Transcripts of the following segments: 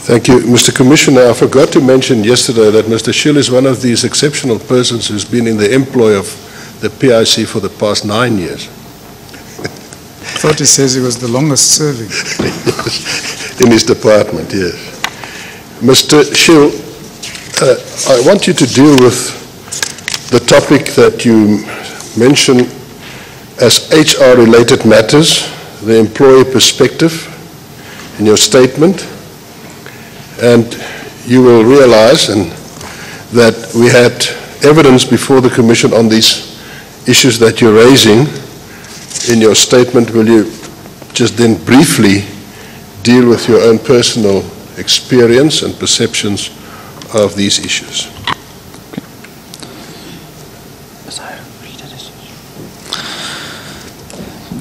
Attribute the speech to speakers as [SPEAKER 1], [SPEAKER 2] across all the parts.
[SPEAKER 1] Thank you. Mr. Commissioner, I forgot to mention yesterday that Mr. Schill is one of these exceptional persons who's been in the employ of the PIC for the past 9 years.
[SPEAKER 2] I thought he says he was the longest serving.
[SPEAKER 1] In his department, yes. Mr. Schill, I want you to deal with the topic that you mentioned as HR-related matters, the employee perspective in your statement. And you will realize that we had evidence before the Commission on these issues that you're raising in your statement. Will you just then briefly deal with your own personal experience and perceptions of these issues?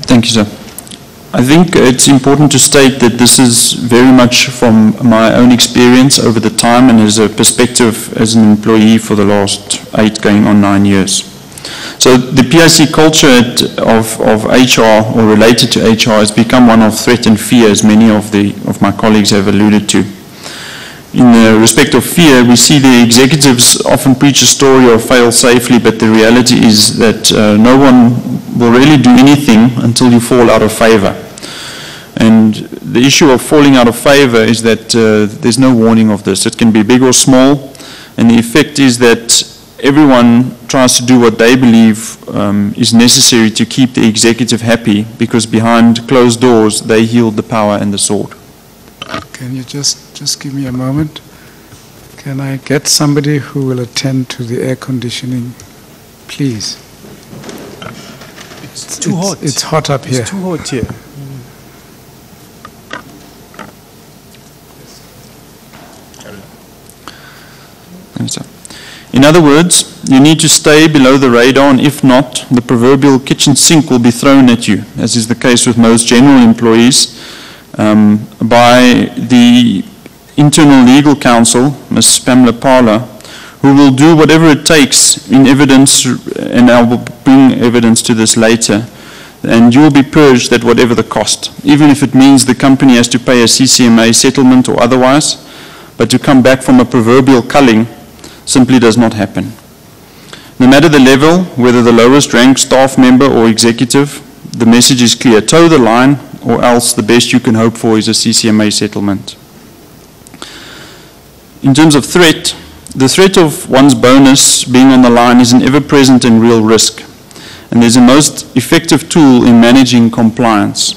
[SPEAKER 3] Thank you, sir. I think it's important to state that this is very much from my own experience over the time and as a perspective as an employee for the last 8 going on 9 years. So the PIC culture of HR or related to HR has become one of threat and fear, as many of my colleagues have alluded to. In the respect of fear, we see the executives often preach a story of fail safely, but the reality is that no one will really do anything until you fall out of favor. And the issue of falling out of favor is that there's no warning of this. It can be big or small, and the effect is that everyone tries to do what they believe is necessary to keep the executive happy, because behind closed doors they wield the power and the sword.
[SPEAKER 2] Can you just give me a moment? Can I get somebody who will attend to the air conditioning, please?
[SPEAKER 4] It's too hot.
[SPEAKER 2] It's hot up here.
[SPEAKER 4] It's too hot here.
[SPEAKER 3] In other words, you need to stay below the radar, and if not, the proverbial kitchen sink will be thrown at you, as is the case with most general employees, by the internal legal counsel, Ms. Pamela Parler, who will do whatever it takes in evidence, and I will bring evidence to this later, and you will be purged at whatever the cost, even if it means the company has to pay a CCMA settlement or otherwise, but to come back from a proverbial culling simply does not happen. No matter the level, whether the lowest ranked staff member or executive, the message is clear: toe the line, or else the best you can hope for is a CCMA settlement. In terms of threat, the threat of one's bonus being on the line is an ever-present and real risk, and there's a most effective tool in managing compliance.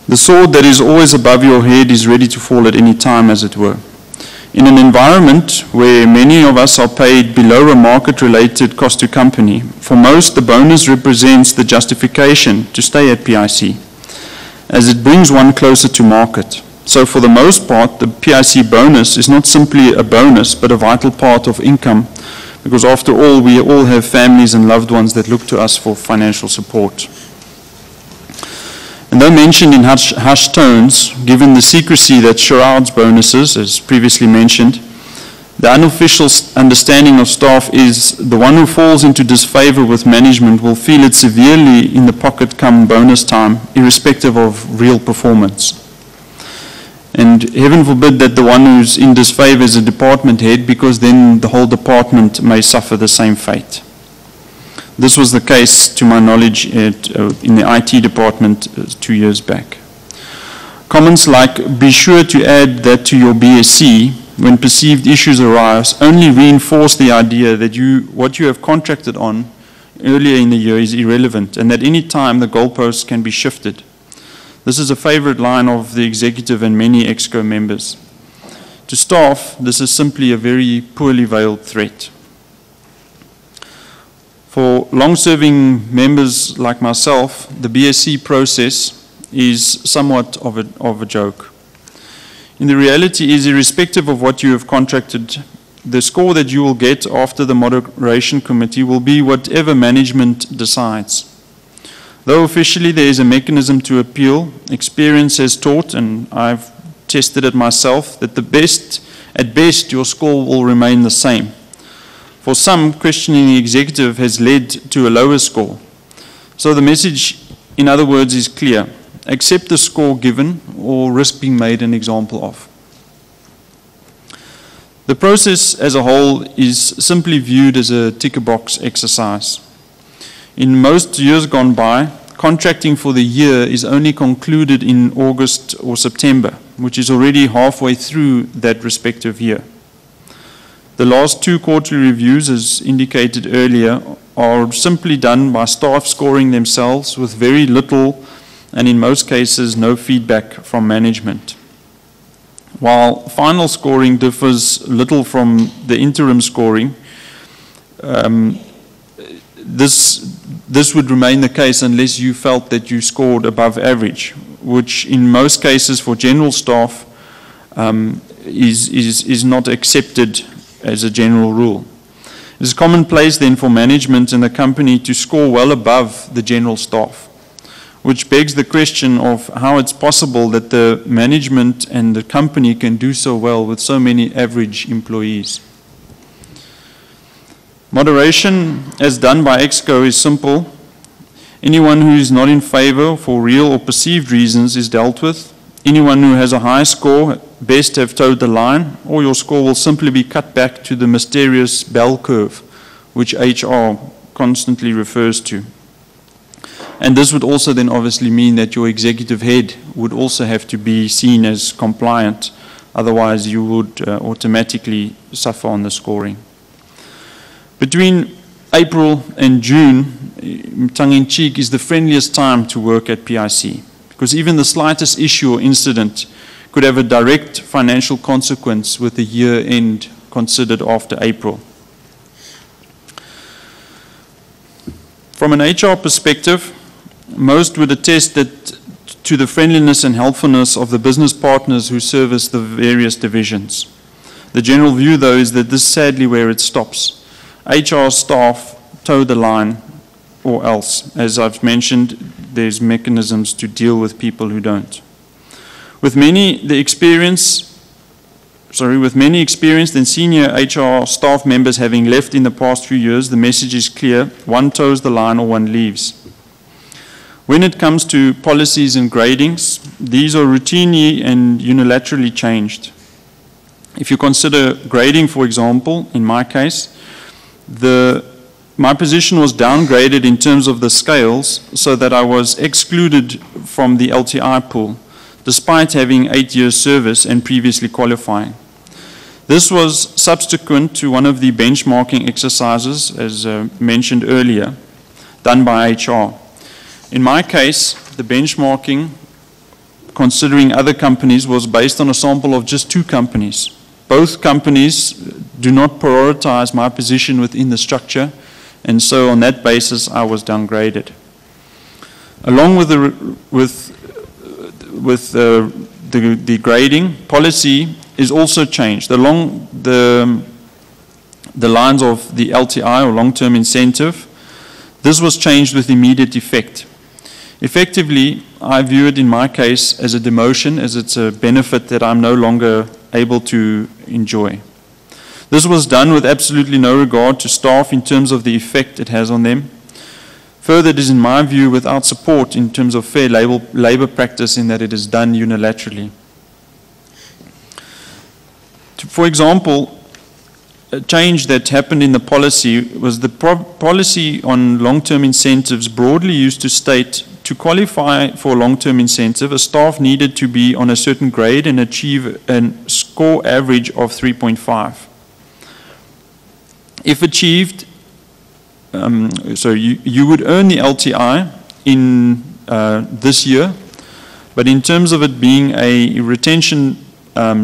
[SPEAKER 3] The sword that is always above your head is ready to fall at any time, as it were. In an environment where many of us are paid below a market-related cost to company, for most the bonus represents the justification to stay at PIC, as it brings one closer to market. So for the most part, the PIC bonus is not simply a bonus, but a vital part of income, because after all, we all have families and loved ones that look to us for financial support. And though mentioned in hushed tones, given the secrecy that shrouds bonuses, as previously mentioned, the unofficial understanding of staff is the one who falls into disfavor with management will feel it severely in the pocket come bonus time, irrespective of real performance. And heaven forbid that the one who's in disfavor is a department head, because then the whole department may suffer the same fate. This was the case, to my knowledge, in the IT department 2 years back. Comments like, be sure to add that to your BSc when perceived issues arise, only reinforce the idea that what you have contracted on earlier in the year is irrelevant, and that any time the goalposts can be shifted. This is a favorite line of the executive and many EXCO members. To staff, this is simply a very poorly veiled threat. For long-serving members like myself, the BSc process is somewhat of a joke. And the reality is, irrespective of what you have contracted, the score that you will get after the moderation committee will be whatever management decides. Though officially there is a mechanism to appeal, experience has taught, and I've tested it myself, that at best your score will remain the same. For some, questioning the executive has led to a lower score. So the message, in other words, is clear. Accept the score given or risk being made an example of. The process as a whole is simply viewed as a tick-a-box exercise. In most years gone by, contracting for the year is only concluded in August or September, which is already halfway through that respective year. The last 2 quarterly reviews, as indicated earlier, are simply done by staff scoring themselves with very little, and in most cases, no feedback from management. While final scoring differs little from the interim scoring, this would remain the case unless you felt that you scored above average, which in most cases for general staff is not accepted as a general rule. It is commonplace then for management and the company to score well above the general staff, which begs the question of how it's possible that the management and the company can do so well with so many average employees. Moderation, as done by EXCO, is simple. Anyone who is not in favor for real or perceived reasons is dealt with. Anyone who has a high score best have towed the line, or your score will simply be cut back to the mysterious bell curve, which HR constantly refers to. And this would also then obviously mean that your executive head would also have to be seen as compliant, otherwise you would automatically suffer on the scoring. Between April and June, tongue-in-cheek, is the friendliest time to work at PIC, because even the slightest issue or incident could have a direct financial consequence with the year end considered after April. From an HR perspective, most would attest that to the friendliness and helpfulness of the business partners who service the various divisions. The general view, though, is that this is sadly where it stops. HR staff toe the line, or else, as I've mentioned, there's mechanisms to deal with people who don't. With many experienced and senior HR staff members having left in the past few years, the message is clear: one toes the line or one leaves. When it comes to policies and gradings, these are routinely and unilaterally changed. If you consider grading, for example, in my case, my position was downgraded in terms of the scales so that I was excluded from the LTI pool, despite having 8 years service and previously qualifying. This was subsequent to one of the benchmarking exercises, as mentioned earlier, done by HR. In my case, the benchmarking, considering other companies, was based on a sample of just 2 companies. Both companies do not prioritize my position within the structure, and so on that basis I was downgraded. Along with the grading, policy is also changed. Along the lines of the LTI, or long-term incentive, this was changed with immediate effect. Effectively, I view it in my case as a demotion, as it's a benefit that I'm no longer able to enjoy. This was done with absolutely no regard to staff in terms of the effect it has on them. Further, it is in my view without support in terms of fair labor practice, in that it is done unilaterally. For example, a change that happened in the policy was the policy on long-term incentives broadly used to state, to qualify for a long-term incentive, a staff needed to be on a certain grade and achieve a score average of 3.5. If achieved, you would earn the LTI in this year, but in terms of it being a retention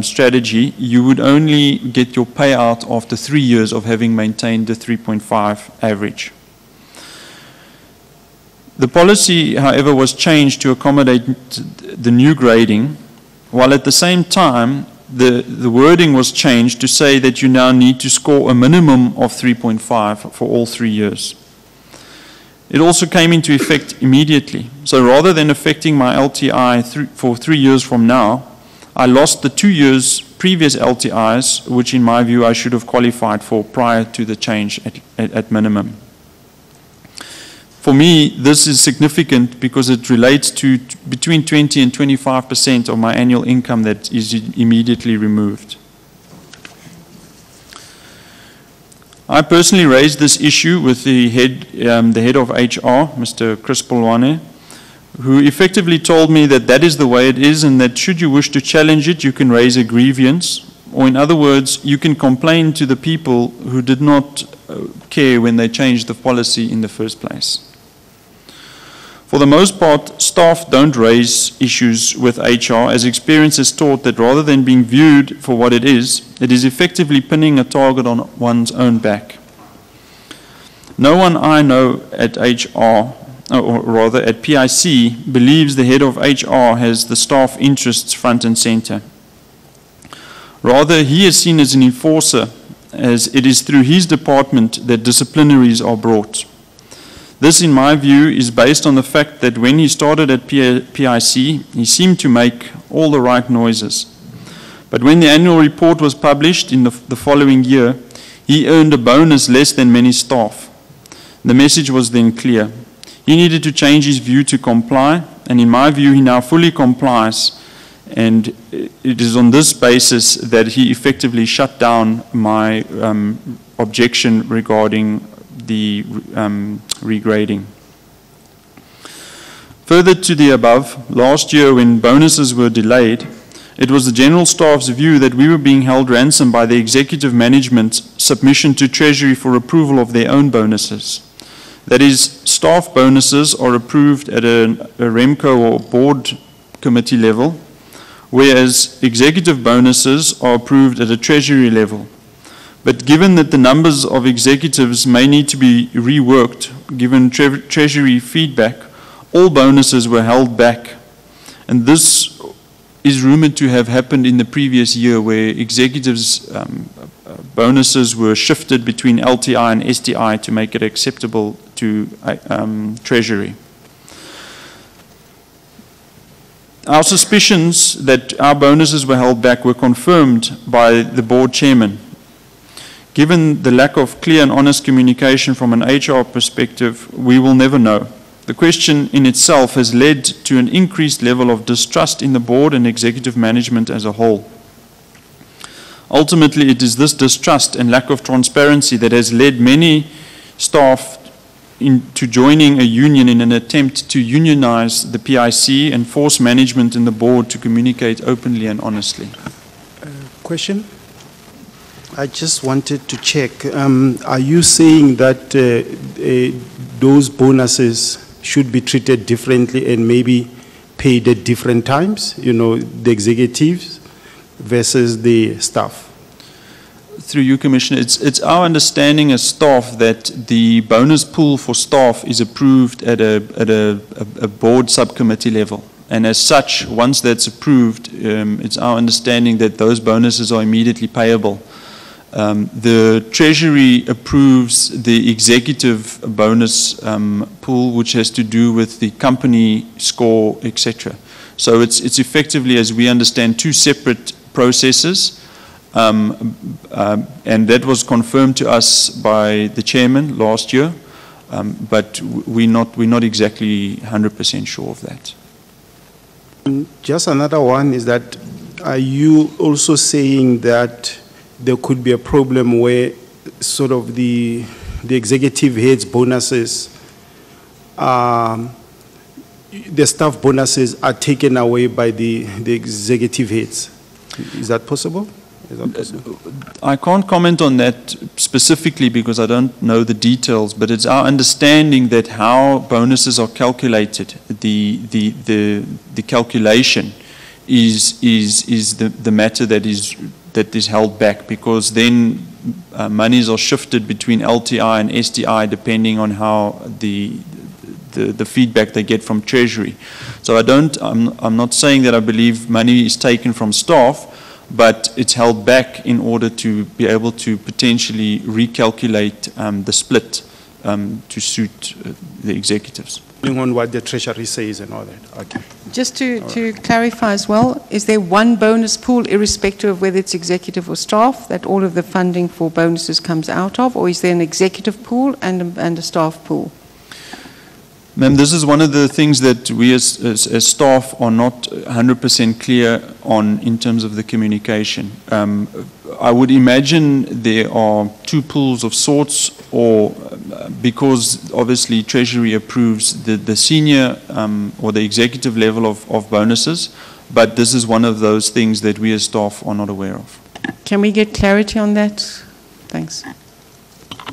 [SPEAKER 3] strategy, you would only get your payout after 3 years of having maintained the 3.5 average. The policy, however, was changed to accommodate the new grading, while at the same time the wording was changed to say that you now need to score a minimum of 3.5 for all 3 years. It also came into effect immediately. So rather than affecting my LTI for 3 years from now, I lost the 2 years previous LTIs, which in my view I should have qualified for prior to the change at minimum. For me, this is significant because it relates to between 20 and 25% of my annual income that is immediately removed. I personally raised this issue with the head of HR, Mr. Chris Polwane, who effectively told me that that is the way it is and that should you wish to challenge it, you can raise a grievance, or in other words, you can complain to the people who did not care when they changed the policy in the first place. For the most part, staff don't raise issues with HR, as experience has taught that rather than being viewed for what it is effectively pinning a target on one's own back. No one I know at HR, or rather at PIC, believes the head of HR has the staff interests front and center. Rather, he is seen as an enforcer, as it is through his department that disciplinaries are brought. This, in my view, is based on the fact that when he started at PIC, he seemed to make all the right noises. But when the annual report was published in the following year, he earned a bonus less than many staff. The message was then clear. He needed to change his view to comply, and in my view, he now fully complies. And it is on this basis that he effectively shut down my objection regarding the regrading. Further to the above, last year when bonuses were delayed, it was the general staff's view that we were being held ransom by the executive management's submission to Treasury for approval of their own bonuses. That is, staff bonuses are approved at a REMCO or board committee level, whereas executive bonuses are approved at a Treasury level. But given that the numbers of executives may need to be reworked, given Treasury feedback, all bonuses were held back. And this is rumored to have happened in the previous year, where executives' bonuses were shifted between LTI and STI to make it acceptable to Treasury. Our suspicions that our bonuses were held back were confirmed by the board chairman. Given the lack of clear and honest communication from an HR perspective, we will never know. The question in itself has led to an increased level of distrust in the board and executive management as a whole. Ultimately, it is this distrust and lack of transparency that has led many staff into joining a union in an attempt to unionize the PIC and force management and the board to communicate openly and honestly.
[SPEAKER 4] Question? I just wanted to check. Are you saying that those bonuses should be treated differently and maybe paid at different times? You know, the executives versus the staff?
[SPEAKER 3] Through you, Commissioner, it's our understanding as staff that the bonus pool for staff is approved at a board subcommittee level. And as such, once that's approved, it's our understanding that those bonuses are immediately payable. The Treasury approves the executive bonus pool, which has to do with the company score, etc. So it's effectively, as we understand, two separate processes. And that was confirmed to us by the chairman last year, but we're not exactly 100% sure of that.
[SPEAKER 4] Just another one is that, are you also saying that there could be a problem where sort of the executive heads bonuses, the staff bonuses are taken away by the executive heads? Is that possible?
[SPEAKER 3] I can't comment on that specifically because I don't know the details, but it's our understanding that how bonuses are calculated, the calculation is the matter that is held back, because then monies are shifted between LTI and STI depending on how the feedback they get from Treasury. So I'm not saying that I believe money is taken from staff, but it's held back in order to be able to potentially recalculate the split to suit the executives.
[SPEAKER 4] Depending on what the Treasury says and all that. Okay.
[SPEAKER 5] Just to clarify as well, is there one bonus pool irrespective of whether it's executive or staff that all of the funding for bonuses comes out of, or is there an executive pool and a staff pool?
[SPEAKER 3] Ma'am, this is one of the things that we as staff are not 100% clear on in terms of the communication. I would imagine there are two pools of sorts, or because obviously Treasury approves the senior or the executive level of bonuses, but this is one of those things that we as staff are not aware of.
[SPEAKER 5] Can we get clarity on that? Thanks.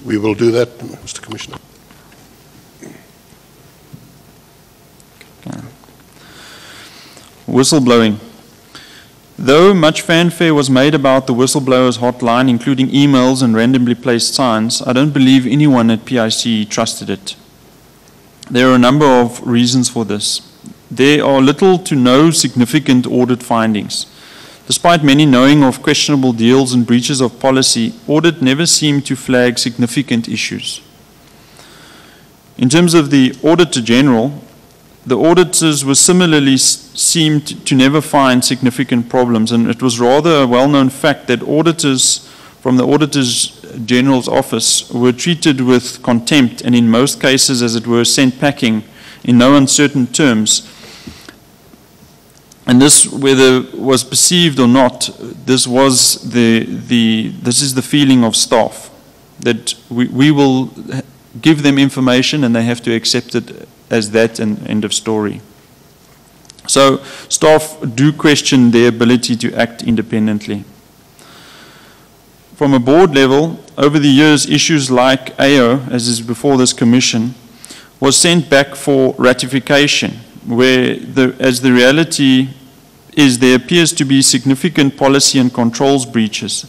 [SPEAKER 1] We will do that, Mr. Commissioner.
[SPEAKER 3] Whistleblowing. Though much fanfare was made about the whistleblowers hotline, including emails and randomly placed signs, I don't believe anyone at PIC trusted it. There are a number of reasons for this. There are little to no significant audit findings. Despite many knowing of questionable deals and breaches of policy, audit never seemed to flag significant issues. In terms of the Auditor General, the auditors were similarly seemed to never find significant problems, and it was rather a well-known fact that auditors from the Auditor General's office were treated with contempt and in most cases, as it were, sent packing in no uncertain terms. And this, whether was perceived or not, this is the feeling of staff, that we will give them information and they have to accept it as that, and end of story. So staff do question their ability to act independently. From a board level, over the years, issues like AO, as is before this commission, was sent back for ratification, where as the reality is there appears to be significant policy and controls breaches.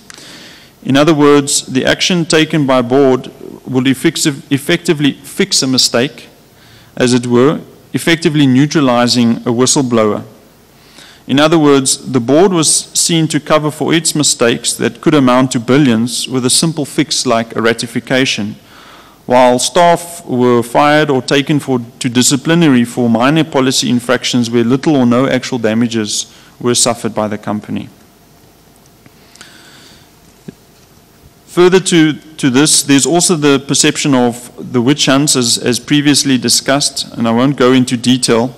[SPEAKER 3] In other words, the action taken by board will effectively fix a mistake, as it were, effectively neutralizing a whistleblower. In other words, the board was seen to cover for its mistakes that could amount to billions with a simple fix like a ratification, while staff were fired or taken to disciplinary for minor policy infractions where little or no actual damages were suffered by the company. Further to this, there's also the perception of the witch hunts as previously discussed, and I won't go into detail,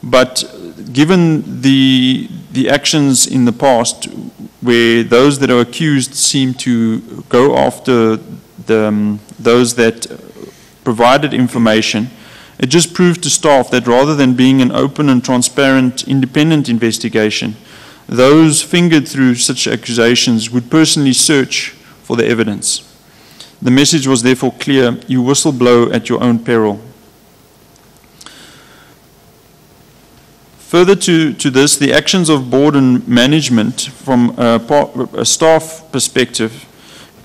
[SPEAKER 3] but given the actions in the past where those that are accused seem to go after those that provided information, it just proved to staff that rather than being an open and transparent independent investigation, those fingered through such accusations would personally search for the evidence. The message was therefore clear: you whistleblow at your own peril. Further to this, the actions of board and management from a staff perspective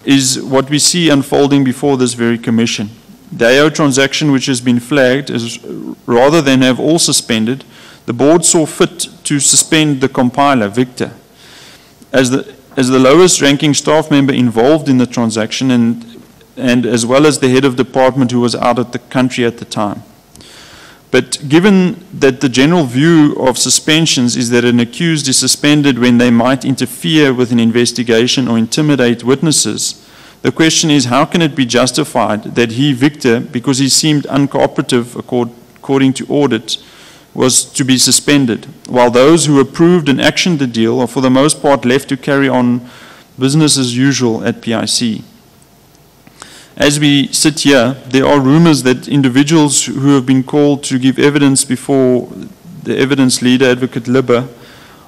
[SPEAKER 3] is what we see unfolding before this very commission. The AO transaction, which has been flagged, is rather than have all suspended, the board saw fit to suspend the compiler, Victor, as the lowest ranking staff member involved in the transaction, and as well as the head of department who was out of the country at the time. But given that the general view of suspensions is that an accused is suspended when they might interfere with an investigation or intimidate witnesses, the question is, how can it be justified that he, Victor, because he seemed uncooperative according to audit, was to be suspended, while those who approved and actioned the deal are for the most part left to carry on business as usual at PIC? As we sit here, there are rumors that individuals who have been called to give evidence before the evidence leader, Advocate Libber,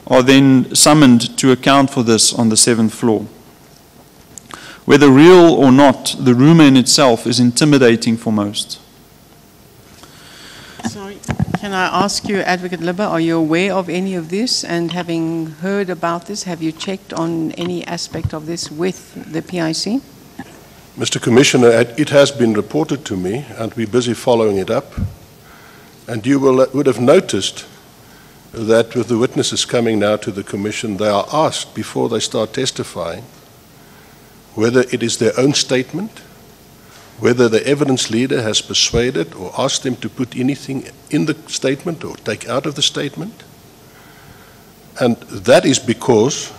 [SPEAKER 3] are then summoned to account for this on the 7th floor. Whether real or not, the rumor in itself is intimidating for most.
[SPEAKER 5] Sorry, can I ask you, Advocate Libber, are you aware of any of this? And having heard about this, have you checked on any aspect of this with the PIC?
[SPEAKER 1] Mr. Commissioner, it has been reported to me, and we're busy following it up. And you would have noticed that with the witnesses coming now to the Commission, they are asked before they start testifying whether it is their own statement, whether the evidence leader has persuaded or asked them to put anything in the statement or take out of the statement. And that is because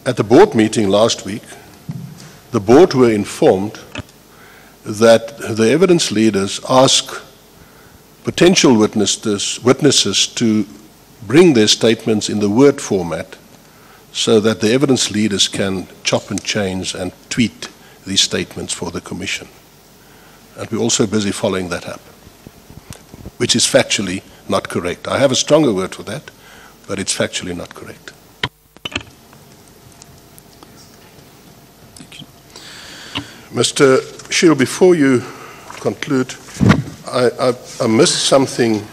[SPEAKER 1] at the board meeting last week, the board were informed that the evidence leaders ask potential witnesses to bring their statements in the Word format so that the evidence leaders can chop and change and tweet these statements for the Commission. And we're also busy following that up, which is factually not correct. I have a stronger word for that, but it's factually not correct. Mr. Shield, before you conclude, I missed something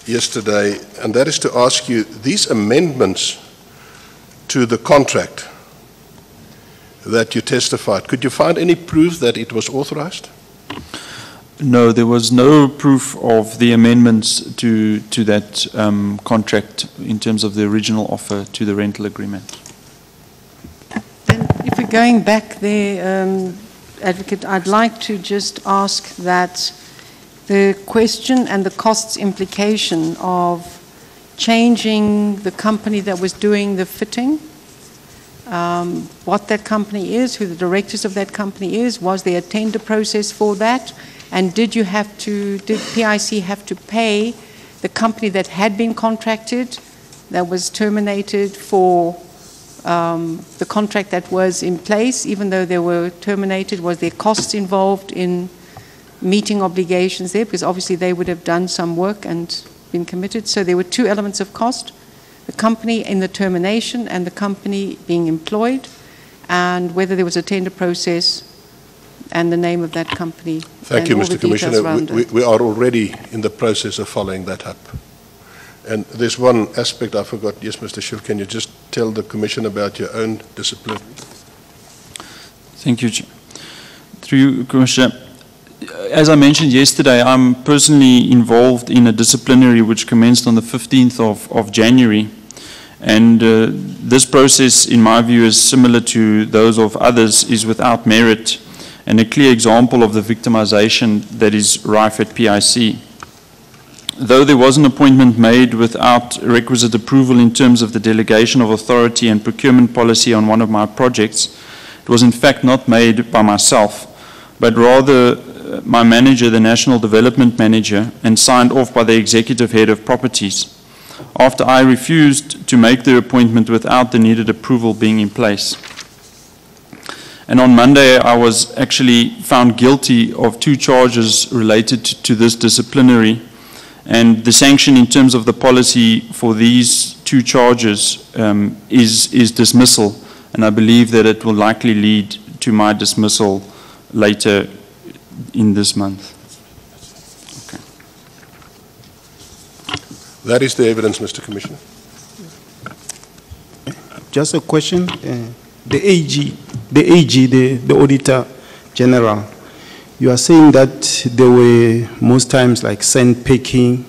[SPEAKER 1] yesterday, and that is to ask you, these amendments to the contract that you testified, could you find any proof that it was authorized?
[SPEAKER 3] No, there was no proof of the amendments to that contract in terms of the original offer to the rental agreement.
[SPEAKER 5] Then, if we're going back there, Advocate, I'd like to just ask that the question and the costs implication of changing the company that was doing the fitting, what that company is, who the directors of that company is, was there a tender process for that, and did PIC have to pay the company that had been contracted, that was terminated for the contract that was in place, even though they were terminated? Was there costs involved in meeting obligations there? Because obviously they would have done some work and been committed. So there were two elements of cost: the company in the termination and the company being employed, and whether there was a tender process and the name of that company.
[SPEAKER 1] Thank you, Mr. Commissioner. We are already in the process of following that up. And there's one aspect I forgot. Yes, Mr. Schill, can you just tell the Commission about your own discipline?
[SPEAKER 3] Thank you, Chair. Through you, Commissioner. As I mentioned yesterday, I'm personally involved in a disciplinary which commenced on the 15th of January. And this process, in my view, is similar to those of others, is without merit and a clear example of the victimization that is rife at PIC. Though there was an appointment made without requisite approval in terms of the delegation of authority and procurement policy on one of my projects, it was in fact not made by myself, but rather my manager, the National Development Manager, and signed off by the Executive Head of Properties, after I refused to make the appointment without the needed approval being in place. And on Monday, I was actually found guilty of 2 charges related to this disciplinary. And the sanction in terms of the policy for these 2 charges is dismissal. And I believe that it will likely lead to my dismissal later in this month. Okay.
[SPEAKER 1] That is the evidence, Mr. Commissioner.
[SPEAKER 4] Just a question. The AG, the Auditor General, you are saying that there were most times like scent picking.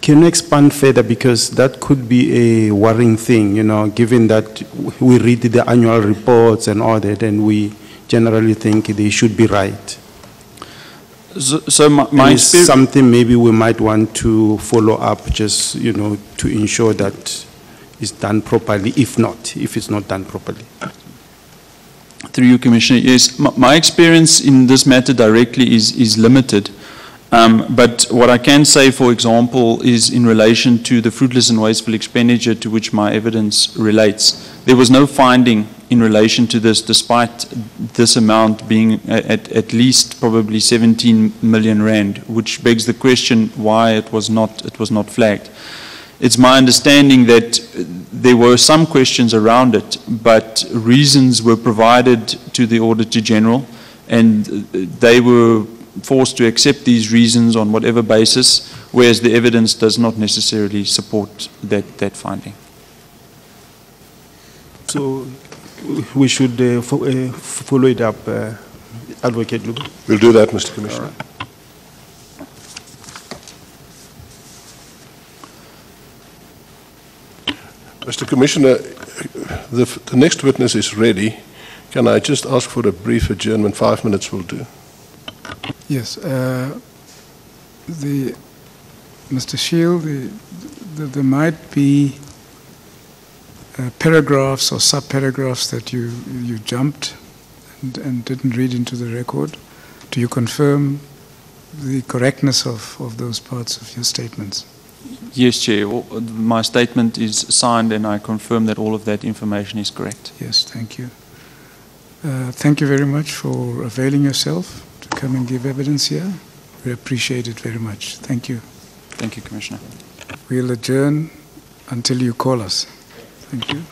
[SPEAKER 4] Can you expand further, because that could be a worrying thing, you know, given that we read the annual reports and all that, and we generally think they should be right.
[SPEAKER 3] So my
[SPEAKER 4] is something maybe we might want to follow up, just, you know, to ensure that it's done properly, if it's not done properly.
[SPEAKER 3] Through you, Commissioner, yes, my experience in this matter directly is limited. But what I can say, for example, is in relation to the fruitless and wasteful expenditure to which my evidence relates. There was no finding in relation to this, despite this amount being at least probably 17 million rand, which begs the question why it was not flagged. It's my understanding that there were some questions around it, but reasons were provided to the Auditor General, and they were forced to accept these reasons on whatever basis, whereas the evidence does not necessarily support that finding.
[SPEAKER 4] So we should follow it up, Advocate Luba.
[SPEAKER 1] We'll do that, Mr. Commissioner.
[SPEAKER 4] Right.
[SPEAKER 1] Mr. Commissioner, the next witness is ready. Can I just ask for a brief adjournment? 5 minutes will do.
[SPEAKER 2] Yes. Mr. Shield, there might be paragraphs or sub-paragraphs that you jumped and didn't read into the record. Do you confirm the correctness of those parts of your statements.
[SPEAKER 3] Yes, Chair. My statement is signed and I confirm that all of that information is correct.
[SPEAKER 2] Yes, thank you. Thank you very much for availing yourself to come and give evidence here. We appreciate it very much. Thank you.
[SPEAKER 3] Thank you, Commissioner.
[SPEAKER 2] We'll adjourn until you call us. Thank you.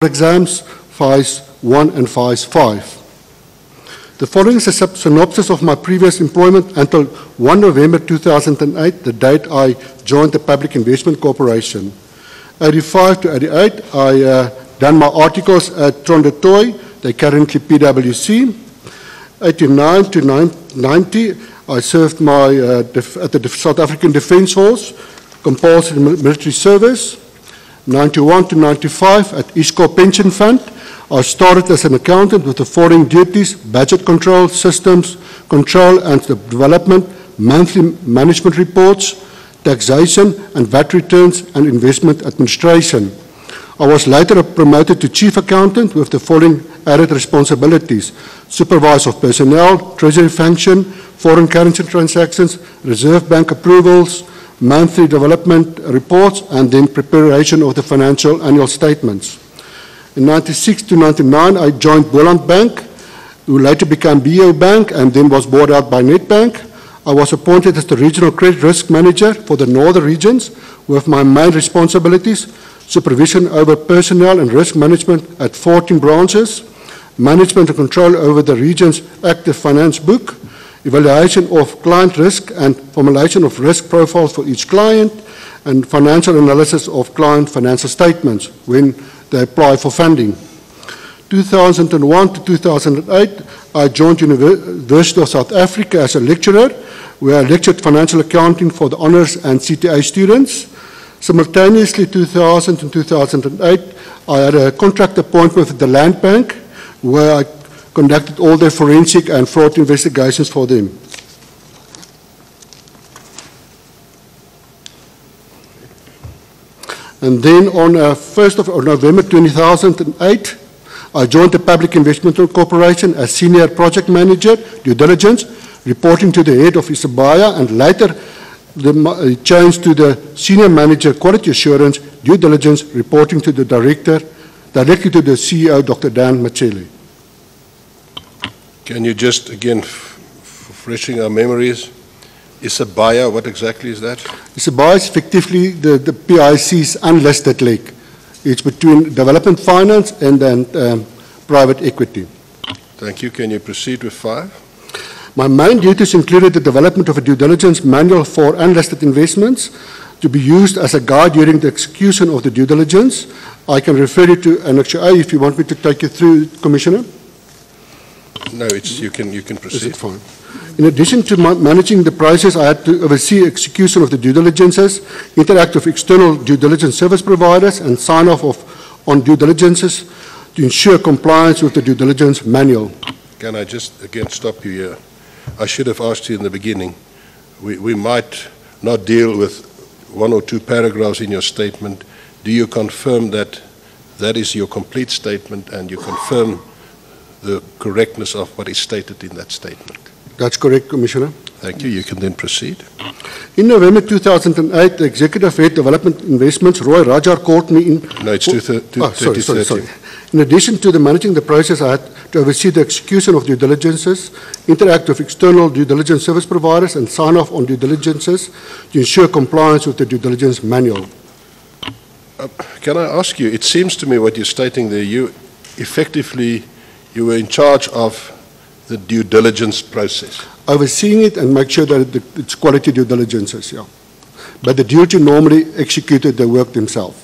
[SPEAKER 6] exams, phase 1 and phase 5. The following is a synopsis of my previous employment until 1 November 2008, the date I joined the Public Investment Corporation. 85 to 88, I done my articles at Trondotoy, they currently PwC. 89 to 90, I served at the South African Defence Force, compulsory military service. 91 to 95 at ISCO Pension Fund. I started as an accountant with the following duties: budget control, systems control and development, monthly management reports, taxation and VAT returns, and investment administration. I was later promoted to chief accountant with the following added responsibilities: supervisor of personnel, treasury function, foreign currency transactions, reserve bank approvals, monthly development reports, and then preparation of the financial annual statements. In 96 to 99, I joined Boland Bank, who later became BO Bank and then was bought out by Nedbank. I was appointed as the Regional Credit Risk Manager for the Northern Regions, with my main responsibilities: supervision over personnel and risk management at 14 branches, management and control over the region's active finance book, evaluation of client risk and formulation of risk profiles for each client, and financial analysis of client financial statements when they apply for funding. 2001 to 2008, I joined University of South Africa as a lecturer, where I lectured financial accounting for the honours and CTA students. Simultaneously, 2000 and 2008, I had a contract appointment with the Land Bank, where I conducted all their forensic and fraud investigations for them. And then on 1st of November 2008, I joined the Public Investment Corporation as Senior Project Manager, Due Diligence, reporting to the head of Isabaya, and later changed to the Senior Manager, Quality Assurance, Due Diligence, reporting to the Director, directly to the CEO, Dr. Dan Machele.
[SPEAKER 1] Can you just, again, refreshing our memories, Isabaya, what exactly is that?
[SPEAKER 6] Isabaya is effectively the PIC's unlisted leg. It's between development finance and then private equity.
[SPEAKER 1] Thank you. Can you proceed with 5?
[SPEAKER 6] My main duties included the development of a due diligence manual for unlisted investments to be used as a guide during the execution of the due diligence. I can refer you to Annex A if you want me to take you through, Commissioner.
[SPEAKER 1] No, you can proceed.
[SPEAKER 6] Is it fine? In addition to managing the process, I had to oversee execution of the due diligences, interact with external due diligence service providers, and sign off on due diligences to ensure compliance with the due diligence manual.
[SPEAKER 1] Can I just again stop you here? I should have asked you in the beginning. We might not deal with 1 or 2 paragraphs in your statement. Do you confirm that that is your complete statement and you confirm the correctness of what is stated in that statement?
[SPEAKER 6] That's correct, Commissioner.
[SPEAKER 1] Thank you. You can then proceed.
[SPEAKER 6] In November 2008, the Executive Head Development Investments, Roy Rajar, called me in...
[SPEAKER 1] No, it's 2013.
[SPEAKER 6] Sorry. In addition to managing the process, I had to oversee the execution of due diligences, interact with external due diligence service providers, and sign off on due diligences to ensure compliance with the due diligence manual.
[SPEAKER 1] Can I ask you, it seems to me what you're stating there, you were in charge of the due diligence process.
[SPEAKER 6] Overseeing it and make sure that it's quality due diligences, yeah. But the duty normally executed the work themselves.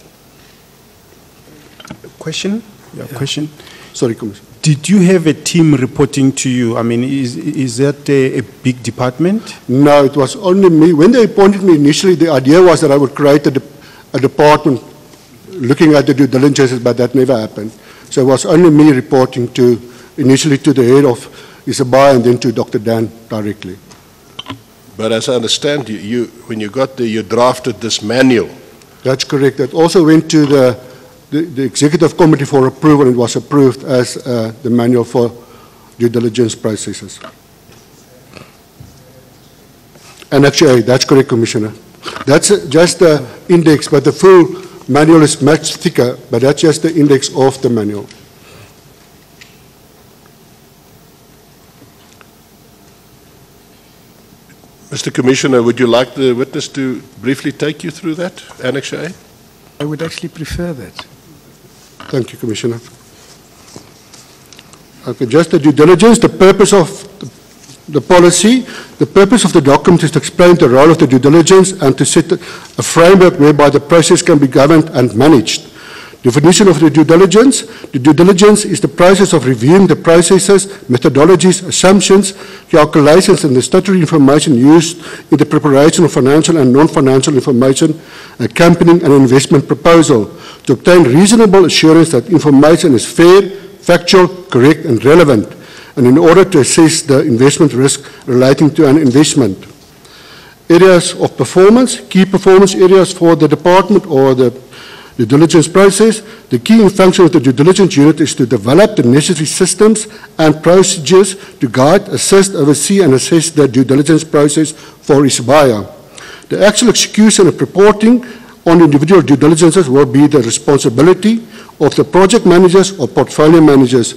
[SPEAKER 4] Question? Yeah, question.
[SPEAKER 6] Sorry, Commissioner.
[SPEAKER 4] Did you have a team reporting to you? I mean, is that a big department?
[SPEAKER 6] No, it was only me. When they appointed me initially, the idea was that I would create a department looking at the due diligences, but that never happened. So it was only me reporting initially to the head of Isabaya and then to Dr. Dan directly.
[SPEAKER 1] But as I understand, when you got there, you drafted this manual.
[SPEAKER 6] That's correct. That also went to the Executive Committee for approval and was approved as the manual for due diligence processes. And actually, that's correct, Commissioner. That's just the index, but the full manual is much thicker, but that's just the index of the manual.
[SPEAKER 1] Mr. Commissioner, would you like the witness to briefly take you through that, Annex A?
[SPEAKER 2] I would actually prefer that.
[SPEAKER 6] Thank you, Commissioner. Okay, just the due diligence, the purpose of the policy. The purpose of the document is to explain the role of the due diligence and to set a framework whereby the process can be governed and managed. Definition of the due diligence. The due diligence is the process of reviewing the processes, methodologies, assumptions, calculations, and the statutory information used in the preparation of financial and non-financial information accompanying an investment proposal to obtain reasonable assurance that information is fair, factual, correct, and relevant, and in order to assess the investment risk relating to an investment. Areas of performance, key performance areas for the department or the due diligence process. The key function of the due diligence unit is to develop the necessary systems and procedures to guide, assist, oversee, and assess the due diligence process for its buyer. The actual execution of reporting on individual due diligences will be the responsibility of the project managers or portfolio managers.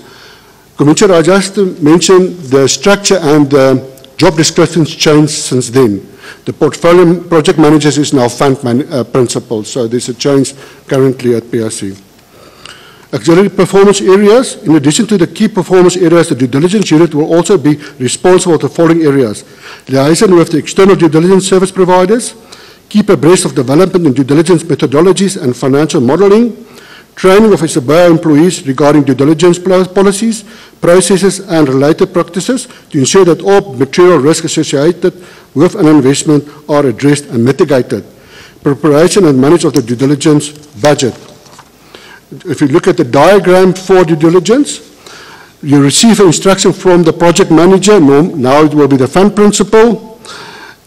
[SPEAKER 6] Commissioner, I just mentioned the structure and the job descriptions changed since then. The portfolio project managers is now fund principal, so there's a change currently at PIC. Auxiliary performance areas. In addition to the key performance areas, the due diligence unit will also be responsible for the following areas: liaison with the external due diligence service providers, keep abreast of development in due diligence methodologies and financial modeling, training of its buyer employees regarding due diligence policies, processes, and related practices to ensure that all material risks associated with an investment are addressed and mitigated. Preparation and management of the due diligence budget. If you look at the diagram for due diligence, you receive an instruction from the project manager, now it will be the fund principal,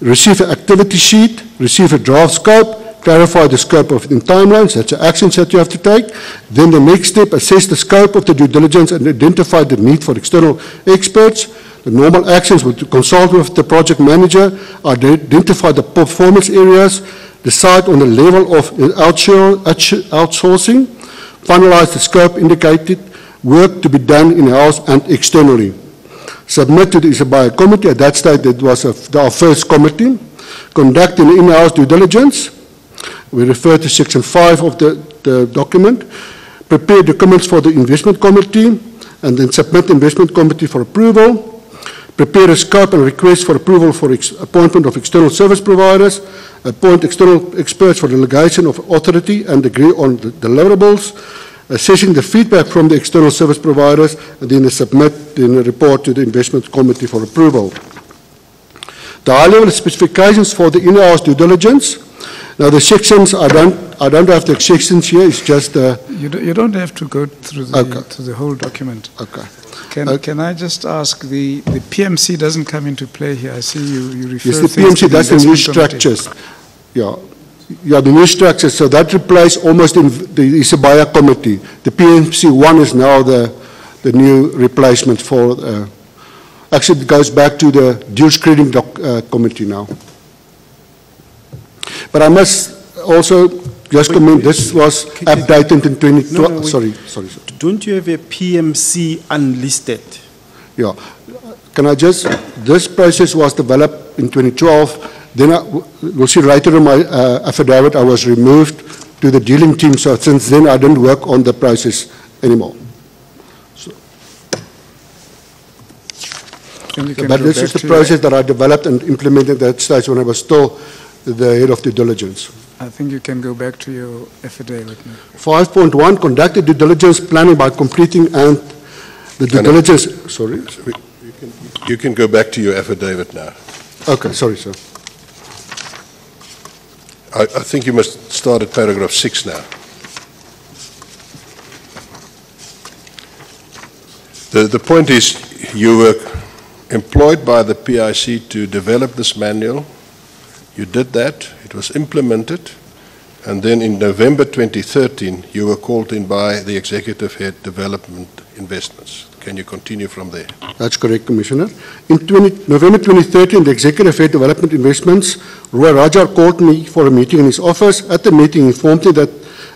[SPEAKER 6] receive an activity sheet, receive a draft scope, clarify the scope of the timelines, that's the actions that you have to take. Then the next step, assess the scope of the due diligence and identify the need for external experts. The normal actions would consult with the project manager, identify the performance areas, decide on the level of outsourcing, finalize the scope indicated, work to be done in-house and externally. Submit to the buyer committee. At that stage, it was our first committee. Conduct an in-house due diligence. We refer to section 5 of the document. Prepare documents for the investment committee and then submit the investment committee for approval. Prepare a scope and request for approval for appointment of external service providers. Appoint external experts for delegation of authority and agree on the deliverables. Assessing the feedback from the external service providers, and then submit a report to the investment committee for approval. The high-level specifications for the in-house due diligence. Now the sections, I don't have the sections here. It's just
[SPEAKER 2] you don't have to go through the whole document.
[SPEAKER 6] Okay.
[SPEAKER 2] Can I just ask, the PMC doesn't come into play here? I see you refer
[SPEAKER 6] yes, the
[SPEAKER 2] things
[SPEAKER 6] PMC,
[SPEAKER 2] to
[SPEAKER 6] that's the new structures. Yeah, the new structures. So that replaced almost in the Isabaya committee. The PMC 1 is now the new replacement for. Actually, it goes back to the dual screening committee now. But I must also just comment, this was updated in 2012. Sorry.
[SPEAKER 4] Don't you have a PMC unlisted?
[SPEAKER 6] Yeah. Can I just, this process was developed in 2012. Then we'll see later in my affidavit, I was removed to the dealing team. So since then, I didn't work on the process anymore. So. But this is the process that I developed and implemented at that stage when I was still the head of due diligence.
[SPEAKER 2] I think you can go back to your affidavit now.
[SPEAKER 6] 5.1, conduct the due diligence planning by completing and the due diligence. Sorry?
[SPEAKER 1] You can go back to your affidavit now.
[SPEAKER 6] Okay, sorry, sir.
[SPEAKER 1] I think you must start at paragraph 6 now. The point is, you were employed by the PIC to develop this manual. You did that, it was implemented, and then in November 2013, you were called in by the Executive Head Development Investments. Can you continue from there?
[SPEAKER 6] That's correct, Commissioner. In November 2013, the Executive Head Development Investments, Roy Rajar, called me for a meeting in his office. At the meeting, he informed me that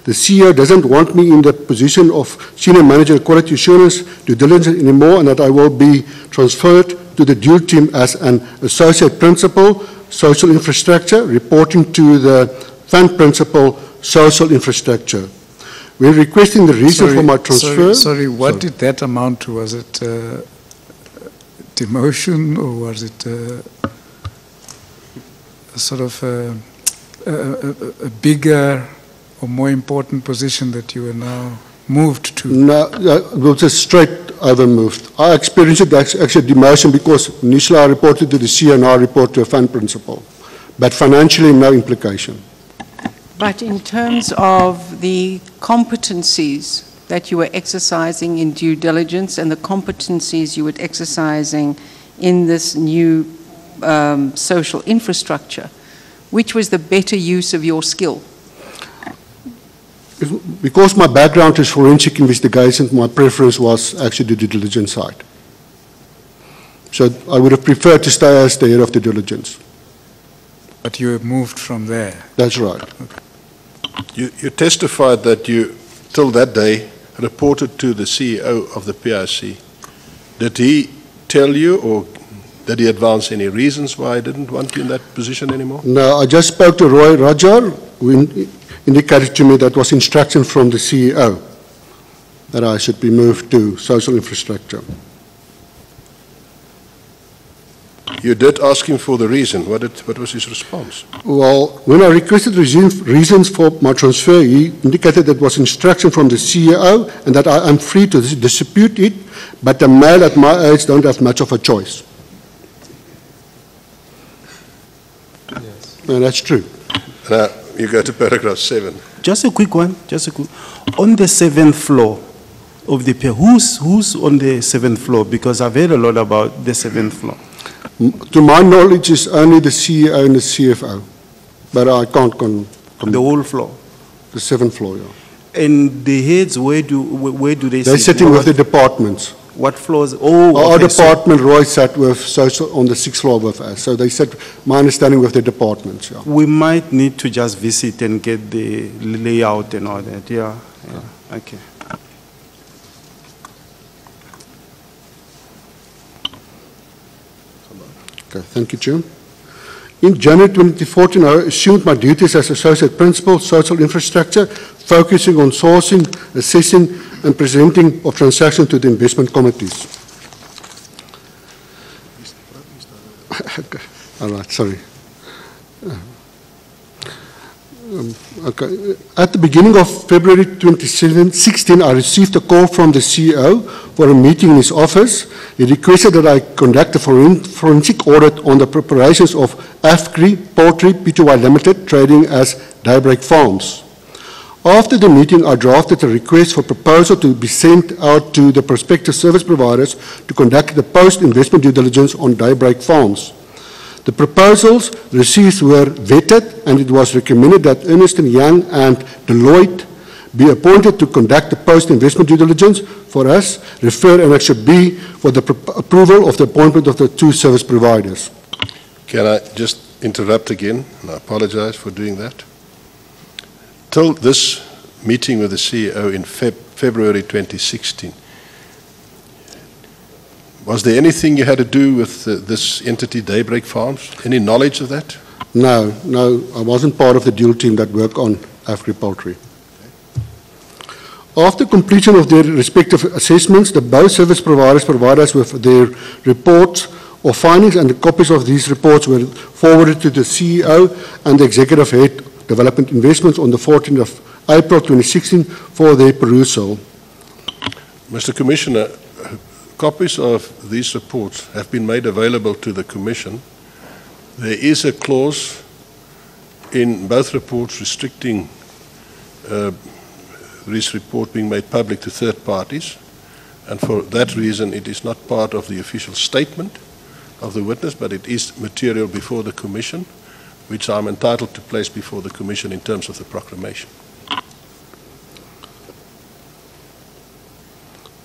[SPEAKER 6] the CEO doesn't want me in the position of Senior Manager Quality Assurance Due Diligence anymore, and that I will be transferred to the due team as an Associate Principal, Social Infrastructure, reporting to the Fund Principal, Social Infrastructure. When requesting the reason for my transfer...
[SPEAKER 2] Sorry, what did that amount to? Was it demotion, or was it a sort of a bigger or more important position that you are now moved to?
[SPEAKER 6] No, it was a straight over moved. I experienced it actually demotion because initially I reported to the CEO and I report to a fund principal. But financially, no implication.
[SPEAKER 5] But in terms of the competencies that you were exercising in due diligence and the competencies you were exercising in this new social infrastructure, which was the better use of your skill?
[SPEAKER 6] Because my background is forensic investigation, my preference was actually the due diligence side. So I would have preferred to stay as the head of the diligence.
[SPEAKER 2] But you have moved from there?
[SPEAKER 6] That's right.
[SPEAKER 2] Okay.
[SPEAKER 1] You testified that you, till that day, reported to the CEO of the PIC. Did he tell you, or did he advance any reasons why he didn't want you in that position anymore?
[SPEAKER 6] No, I just spoke to Roy Rajar, who indicated to me that was instruction from the CEO that I should be moved to social infrastructure.
[SPEAKER 1] You did ask him for the reason. What was his response?
[SPEAKER 6] Well, when I requested reasons for my transfer, he indicated that was instruction from the CEO and that I am free to dispute it, but the male at my age don't have much of a choice. Yes. And that's true.
[SPEAKER 1] Now, you go to paragraph 7.
[SPEAKER 4] Just a quick one, On the 7th floor of the pier, who's on the 7th floor? Because I've heard a lot about the 7th floor.
[SPEAKER 6] To my knowledge, it's only the CEO and the CFO, but I can't
[SPEAKER 4] the whole floor?
[SPEAKER 6] The 7th floor, yeah.
[SPEAKER 4] And the heads, where do they sit?
[SPEAKER 6] They're sitting with the departments.
[SPEAKER 4] What floors? Oh,
[SPEAKER 6] Our
[SPEAKER 4] okay,
[SPEAKER 6] department, Roy sat with social on the 6th floor with us, so they sat, my understanding, with the departments, yeah.
[SPEAKER 4] We might need to just visit and get the layout and all that, yeah. Okay.
[SPEAKER 6] Okay, thank you, Chair. In January 2014, I assumed my duties as Associate Principal, Social Infrastructure, focusing on sourcing, assessing, and presenting of transactions to the investment committees. Okay. All right, sorry. Okay. At the beginning of February 2016, I received a call from the CEO for a meeting in his office. He requested that I conduct a forensic audit on the preparations of AFCRI Poultry Pty Limited, trading as Daybreak Farms. After the meeting, I drafted a request for proposal to be sent out to the prospective service providers to conduct the post-investment due diligence on Daybreak Farms. The proposals received were vetted, and it was recommended that Ernst & Young and Deloitte be appointed to conduct the post-investment due diligence for us, refer, and it should be for the approval of the appointment of the two service providers.
[SPEAKER 1] Can I just interrupt again? And I apologize for doing that. Till this meeting with the CEO in February 2016, was there anything you had to do with this entity, Daybreak Farms? Any knowledge of that?
[SPEAKER 6] No, I wasn't part of the deal team that worked on AFCRI Poultry. After completion of their respective assessments, the both service providers provide us with their reports or findings, and the copies of these reports were forwarded to the CEO and the Executive Head Development Investments on the 14th of April 2016 for their perusal.
[SPEAKER 1] Mr. Commissioner, copies of these reports have been made available to the Commission. There is a clause in both reports restricting this report being made public to third parties, and for that reason it is not part of the official statement of the witness, but it is material before the Commission, which I'm entitled to place before the Commission in terms of the proclamation.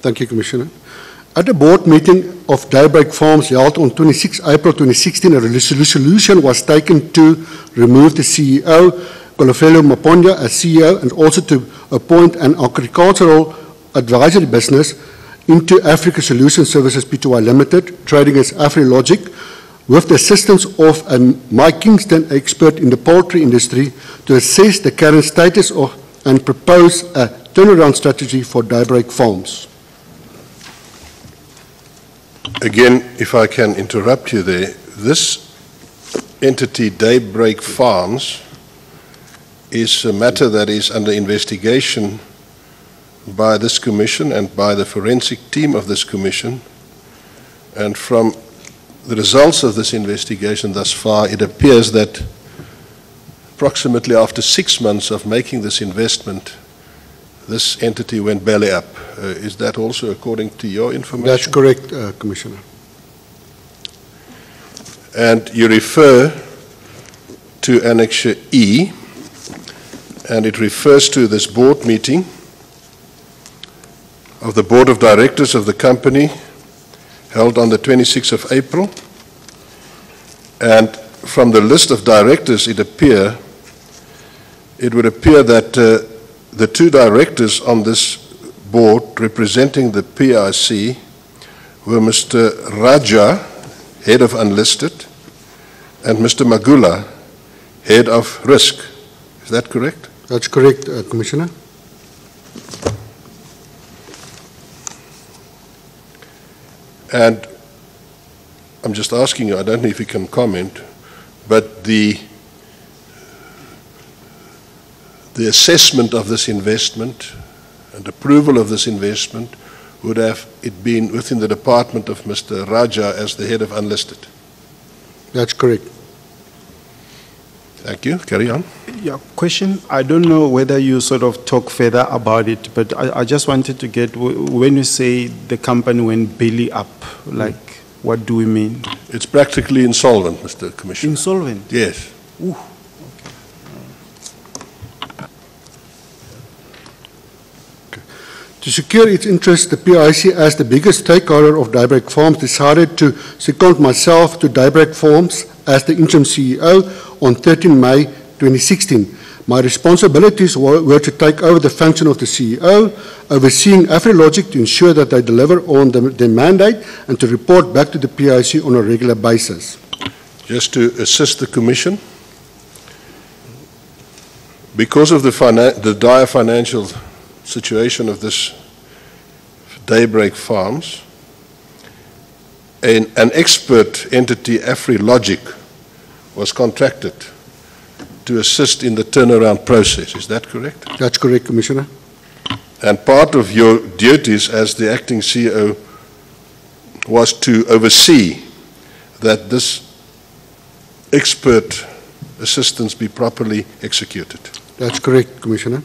[SPEAKER 6] Thank you, Commissioner. At a board meeting of Daybreak Farms held on 26 April 2016, a resolution was taken to remove the CEO, Kolofelo Maponya, as CEO, and also to appoint an agricultural advisory business into Africa Solution Services Pty Limited, trading as AfriLogic, with the assistance of a Mike Kingston expert in the poultry industry to assess the current status of and propose a turnaround strategy for Daybreak Farms.
[SPEAKER 1] Again, if I can interrupt you there, this entity, Daybreak Farms, is a matter that is under investigation by this commission and by the forensic team of this commission. And from the results of this investigation thus far, it appears that approximately after 6 months of making this investment, this entity went belly up. Is that also according to your information?
[SPEAKER 6] That's correct, Commissioner.
[SPEAKER 1] And you refer to Annexure E, and it refers to this board meeting of the Board of Directors of the company held on the 26th of April. And from the list of directors, it would appear that the 2 directors on this board representing the PIC were Mr. Raja, head of unlisted, and Mr. Magula, head of risk. Is that correct?
[SPEAKER 6] That's correct, Commissioner.
[SPEAKER 1] And I'm just asking you, I don't know if you can comment, but the assessment of this investment and approval of this investment would have it been within the department of Mr. Raja as the head of unlisted.
[SPEAKER 6] That's correct.
[SPEAKER 1] Thank you. Carry on.
[SPEAKER 4] Yeah, question. I don't know whether you sort of talk further about it, but I just wanted to get, when you say the company went belly up, like, what do we mean?
[SPEAKER 1] It's practically insolvent, Mr. Commissioner.
[SPEAKER 4] Insolvent?
[SPEAKER 1] Yes.
[SPEAKER 4] Ooh.
[SPEAKER 6] To secure its interest, the PIC, as the biggest stakeholder of Daybreak Farms, decided to second myself to Daybreak Farms as the interim CEO on 13 May 2016. My responsibilities were to take over the function of the CEO, overseeing AfriLogic to ensure that they deliver on their mandate and to report back to the PIC on a regular basis.
[SPEAKER 1] Just to assist the Commission, because of the dire financial situation of this Daybreak Farms, an expert entity, AfriLogic, was contracted to assist in the turnaround process. Is that correct?
[SPEAKER 6] That's correct, Commissioner.
[SPEAKER 1] And part of your duties as the acting CEO was to oversee that this expert assistance be properly executed.
[SPEAKER 6] That's correct, Commissioner.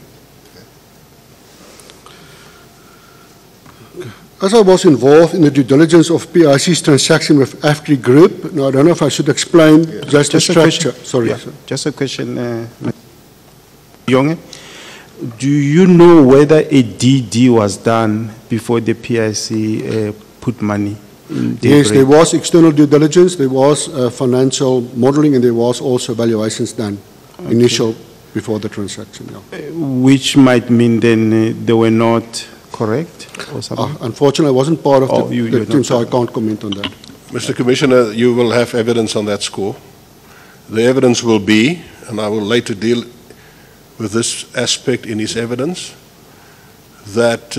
[SPEAKER 6] As I was involved in the due diligence of PIC's transaction with AFCRI Group, now I don't know if I should explain just the structure. Sorry.
[SPEAKER 4] Yeah, just a question, Jonge. Do you know whether a DD was done before the PIC put money in Daybreak?
[SPEAKER 6] Yes, there was external due diligence, there was financial modeling, and there was also valuations done, initial, before the transaction. Yeah.
[SPEAKER 4] Which might mean then they were not correct or something?
[SPEAKER 6] Unfortunately, I wasn't part of the team, so I can't comment on that.
[SPEAKER 1] Mr. Commissioner, you will have evidence on that score. The evidence will be, and I will later deal with this aspect in his evidence, that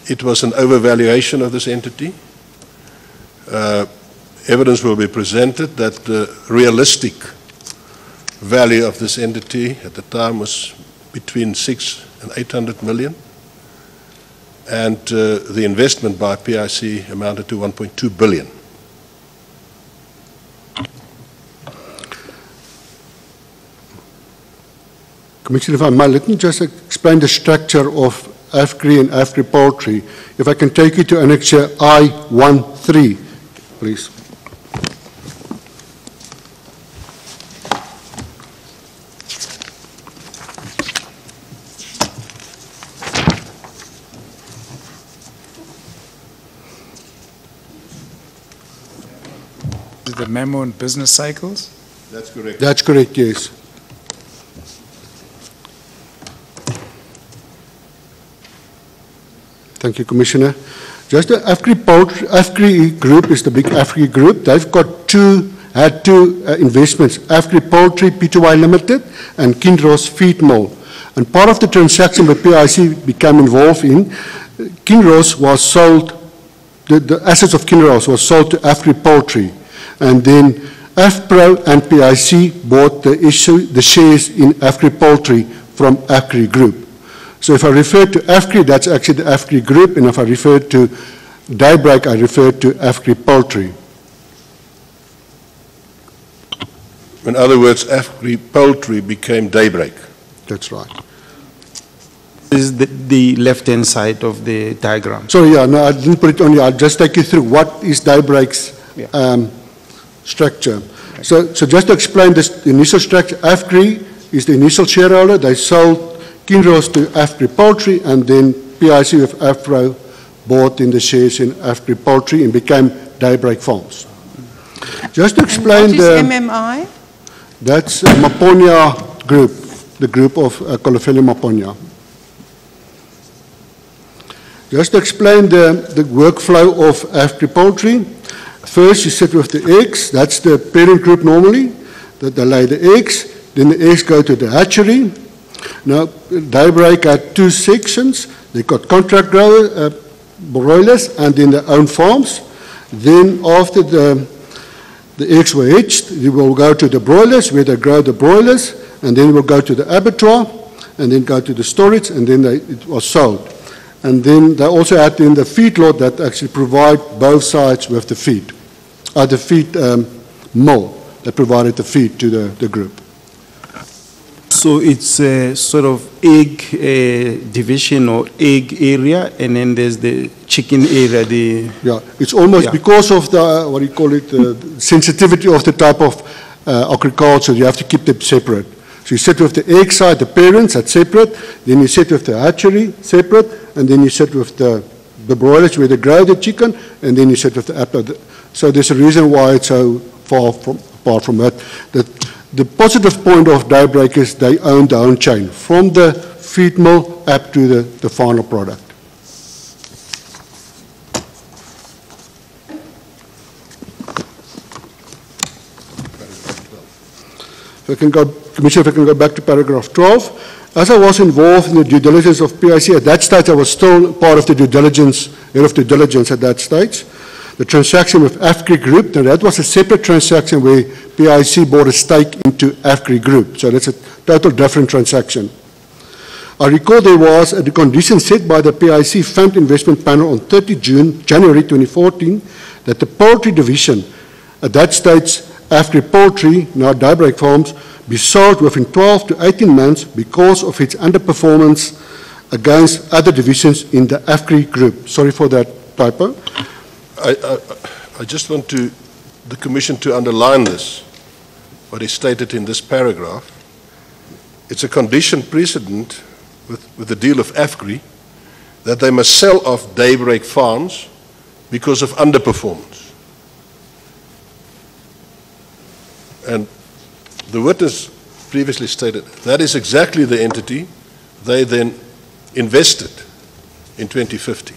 [SPEAKER 1] it was an overvaluation of this entity. Evidence will be presented that the realistic value of this entity at the time was between 600 and 800 million. And the investment by PIC amounted to 1.2 billion.
[SPEAKER 6] Commissioner, if I may, let me just explain the structure of AFCRI and AFCRI Poultry. If I can take you to Annexure I-13, please.
[SPEAKER 2] The memo on business cycles?
[SPEAKER 1] That's correct.
[SPEAKER 6] That's correct, yes. Thank you, Commissioner. Just the AFCRI Group is the big AFCRI Group. They've got had two investments, AFCRI Poultry Pty Limited and Kinross Feed Mill. And part of the transaction that PIC became involved in, Kinross was sold, the assets of Kinross was sold to Afri Poultry. And then AFPRO and PIC bought the shares in Afri Poultry from Afri Group. So if I refer to Afri, that's actually the Afri Group, and if I refer to Daybreak, I refer to Afri Poultry.
[SPEAKER 1] In other words, Afri Poultry became Daybreak.
[SPEAKER 6] That's right.
[SPEAKER 4] This is the left-hand side of the diagram.
[SPEAKER 6] Sorry, yeah, no, I didn't put it on here. I'll just take you through what is Daybreak's structure. So just to explain this initial structure, Afri is the initial shareholder. They sold Kinross to Afri Poultry, and then PIC with Afro bought in the shares in Afri Poultry and became Daybreak Farms. Just to explain
[SPEAKER 5] what is MMI?
[SPEAKER 6] That's Maponya Group, the group of Kolofeli Maponya. Just to explain the workflow of Afri Poultry, first you sit with the eggs, that's the parent group normally, that they lay the eggs, then the eggs go to the hatchery. Now, Daybreak had two sections. They got contract grower, broilers, and then their own farms. Then after the eggs were hatched, we will go to the broilers, where they grow the broilers, and then we'll go to the abattoir, and then go to the storage, and then it was sold. And then they also had in the feedlot that actually provide both sides with the feed. The feed mill that provided the feed to the group.
[SPEAKER 4] So it's a sort of egg division or egg area, and then there's the chicken area.
[SPEAKER 6] Yeah, it's almost because of the, what do you call it, sensitivity of the type of agriculture, you have to keep them separate. So you sit with the egg side, the parents, that's separate, then you sit with the hatchery, separate, and then you sit with the broilers where they grow the chicken, and then you sit with the abattoir. So there's a reason why it's so far apart from that. The positive point of Daybreak is they own their own chain, from the feed mill up to the final product. Commissioner, if I can go back to paragraph 12. As I was involved in the due diligence of PIC, at that stage I was still part of the due diligence, head of due diligence at that stage. The transaction with Afri Group, now that was a separate transaction where PIC bought a stake into Afri Group. So that's a total different transaction. I recall there was a condition set by the PIC Fund Investment Panel on 30 January 2014 that the poultry division, at that stage Afri Poultry, now Daybreak Farms, be sold within 12 to 18 months because of its underperformance against other divisions in the Afri Group. Sorry for that typo.
[SPEAKER 1] I just want the Commission to underline this, what is stated in this paragraph. It's a condition precedent with the deal of Afri that they must sell off Daybreak Farms because of underperformance. And the witness previously stated that is exactly the entity they then invested in 2015.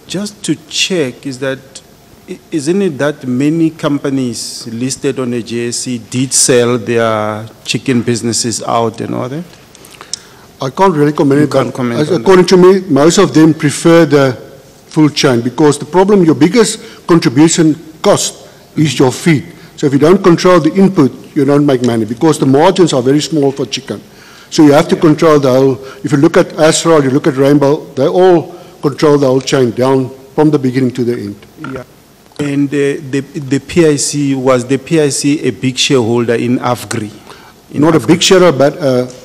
[SPEAKER 4] Just to check, isn't it that many companies listed on the JSE did sell their chicken businesses out and all that?
[SPEAKER 6] I can't really comment.
[SPEAKER 4] You can't comment on
[SPEAKER 6] according to me, most of them prefer the full chain because the problem, your biggest contribution cost is your feed. So if you don't control the input, you don't make money because the margins are very small for chicken. So you have to control the whole. If you look at Astral, you look at Rainbow, they all control the whole chain down from the beginning to the end.
[SPEAKER 4] Yeah. And the PIC, was the PIC a big shareholder in Afgri?
[SPEAKER 6] Not a big shareholder, but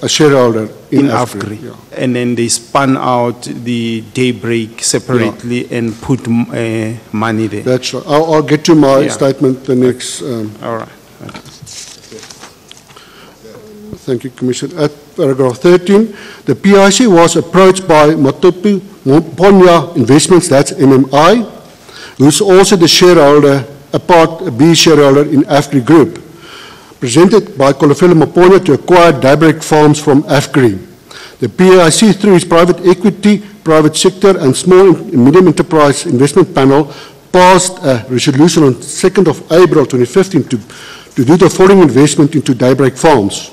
[SPEAKER 6] a shareholder in
[SPEAKER 4] Afgri.
[SPEAKER 6] Yeah.
[SPEAKER 4] And then they spun out the Daybreak separately and put money there.
[SPEAKER 6] That's right. I'll get to my statement the next.
[SPEAKER 4] All right.
[SPEAKER 6] Thank you, Commissioner. At paragraph 13, the PIC was approached by Maponya Investments, that's MMI, who's also the shareholder, a B shareholder in Afri Group, presented by Kolofeli Maponya to acquire Daybreak Farms from Afri. The PIC, through its private equity, private sector, and small and medium enterprise investment panel, passed a resolution on 2nd of April 2015 to do the following investment into Daybreak Farms.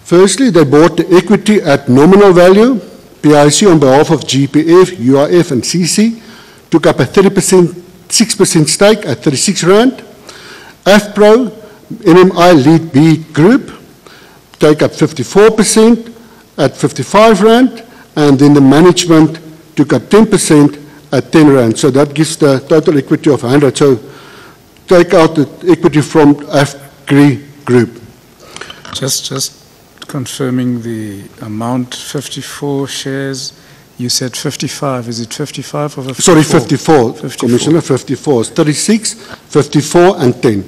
[SPEAKER 6] Firstly, they bought the equity at nominal value. PIC on behalf of GPF, UIF and CC took up a 6% stake at 36 Rand. AFPRO, MMI Lead B Group, take up 54% at 55 Rand, and then the management took up 10% at 10 Rand. So that gives the total equity of 100. So take out the equity from AFGRI Group.
[SPEAKER 2] Just confirming the amount, 54 shares, you said 55. Is it 55 or 54?
[SPEAKER 6] Sorry, 54, 54. Commissioner, 54. It's 36, 54 and 10.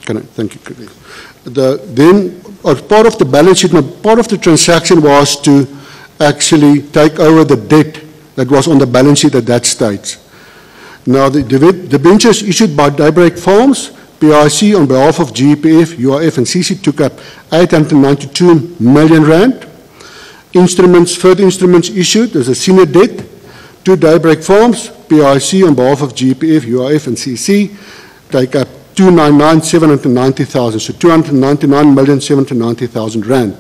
[SPEAKER 6] Thank you. Then, as part of the balance sheet, part of the transaction was to actually take over the debt that was on the balance sheet at that stage. Now, the debentures issued by Daybreak Farms, PIC on behalf of GPF, UIF and CC took up 892 million Rand. Further instruments issued as a senior debt to Daybreak Farms, PIC on behalf of GPF, UIF and CC take up 299,790,000, so 299,790,000 Rand.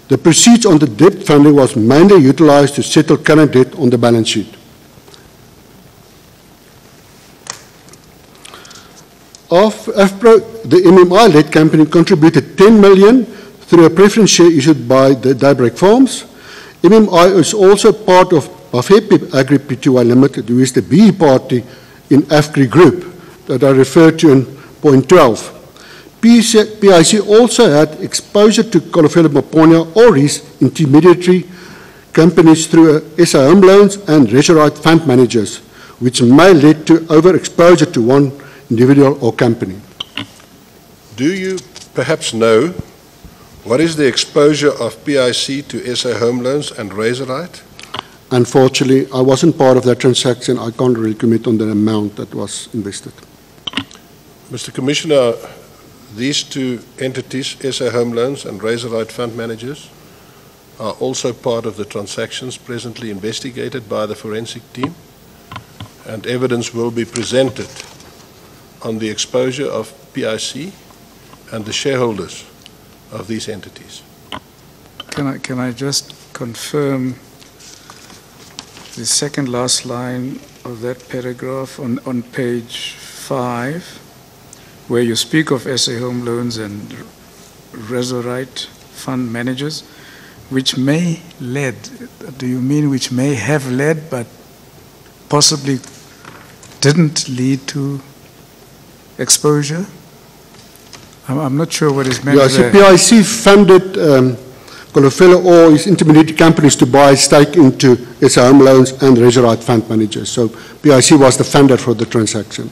[SPEAKER 6] The proceeds on the debt funding was mainly utilized to settle current debt on the balance sheet. AFPRO, the MMI-led company contributed 10 million through a preference share issued by the Daybreak Farms. MMI is also part of Bafepi Agri Pty Limited, who is the B party in AFGRI Group that I referred to in point 12. PIC also had exposure to Kolofela Maponya or his intermediary companies through SA Home Loans and Resurite Fund Managers, which may lead to overexposure to one individual or company.
[SPEAKER 1] Do you perhaps know what is the exposure of PIC to SA Home Loans and Resurite?
[SPEAKER 6] Unfortunately, I wasn't part of that transaction. I can't really commit on the amount that was invested.
[SPEAKER 1] Mr. Commissioner, these two entities, SA Home Loans and Resurite Fund Managers, are also part of the transactions presently investigated by the forensic team, and evidence will be presented on the exposure of PIC and the shareholders of these entities.
[SPEAKER 2] Can I just confirm the second last line of that paragraph on page 5, where you speak of SA Home Loans and Resurite Fund Managers, which may led, do you mean which may have led but possibly didn't lead to exposure? I'm not sure what is meant there.
[SPEAKER 6] So PIC funded Kolofela or his intermediate companies to buy stake into SA Home Loans and Resurite Fund Managers. So PIC was the funder for the transaction.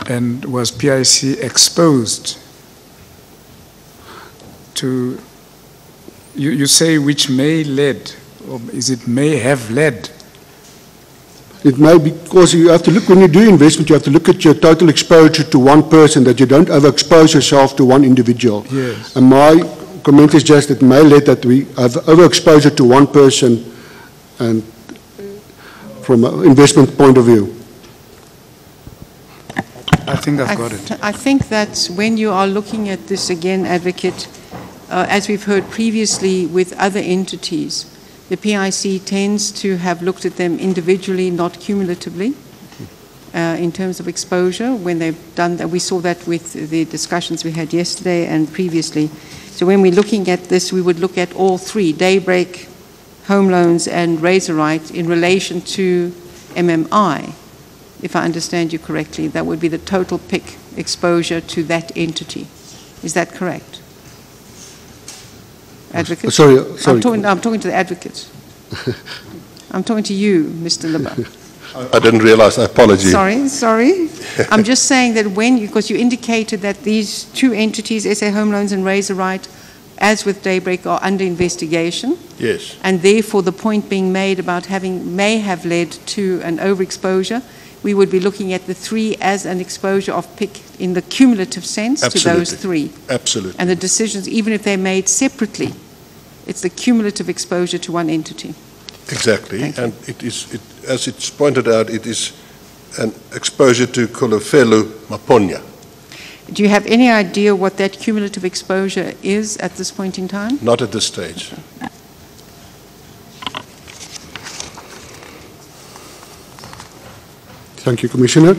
[SPEAKER 2] And was PIC exposed to, you say which may led, or is it may have led?
[SPEAKER 6] It may be, because you have to look, when you do investment, you have to look at your total exposure to one person, that you don't overexpose yourself to one individual.
[SPEAKER 2] Yes.
[SPEAKER 6] And my comment is just that it may lead that we have overexposure to one person, and from an investment point of view.
[SPEAKER 2] I think I've got it.
[SPEAKER 5] I think that when you are looking at this again, Advocate, as we've heard previously with other entities, the PIC tends to have looked at them individually, not cumulatively, in terms of exposure. When they've done that, we saw that with the discussions we had yesterday and previously. So when we're looking at this, we would look at all three, Daybreak, Home Loans, and Resurite, in relation to MMI. If I understand you correctly, that would be the total PIC exposure to that entity. Is that correct? Advocate?
[SPEAKER 6] Sorry.
[SPEAKER 5] I'm talking to the advocates. I'm talking to you, Mr. Libba.
[SPEAKER 1] I didn't realize, I apologize.
[SPEAKER 5] Sorry. I'm just saying that because you indicated that these two entities, SA Home Loans and Resurite, as with Daybreak, are under investigation.
[SPEAKER 1] Yes.
[SPEAKER 5] And therefore the point being made about may have led to an overexposure, we would be looking at the three as an exposure of PIC in the cumulative sense. Absolutely. To those three.
[SPEAKER 1] Absolutely.
[SPEAKER 5] And the decisions, even if they're made separately, It's the cumulative exposure to one entity.
[SPEAKER 1] Exactly,
[SPEAKER 5] Thank you.
[SPEAKER 1] and as it's pointed out, it is an exposure to Kolofelo Maponya.
[SPEAKER 5] Do you have any idea what that cumulative exposure is at this point in time?
[SPEAKER 1] Not at this stage.
[SPEAKER 6] Thank you, Commissioner.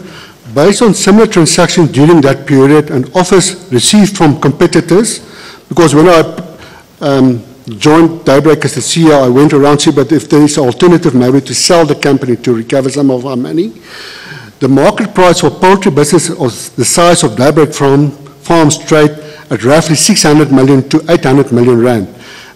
[SPEAKER 6] Based on similar transactions during that period and offers received from competitors, because when I joined Daybreak as the CEO, I went around to see, but if there is an alternative, maybe to sell the company to recover some of our money. The market price for poultry business of the size of Daybreak Farms trade at roughly 600 million to 800 million rand.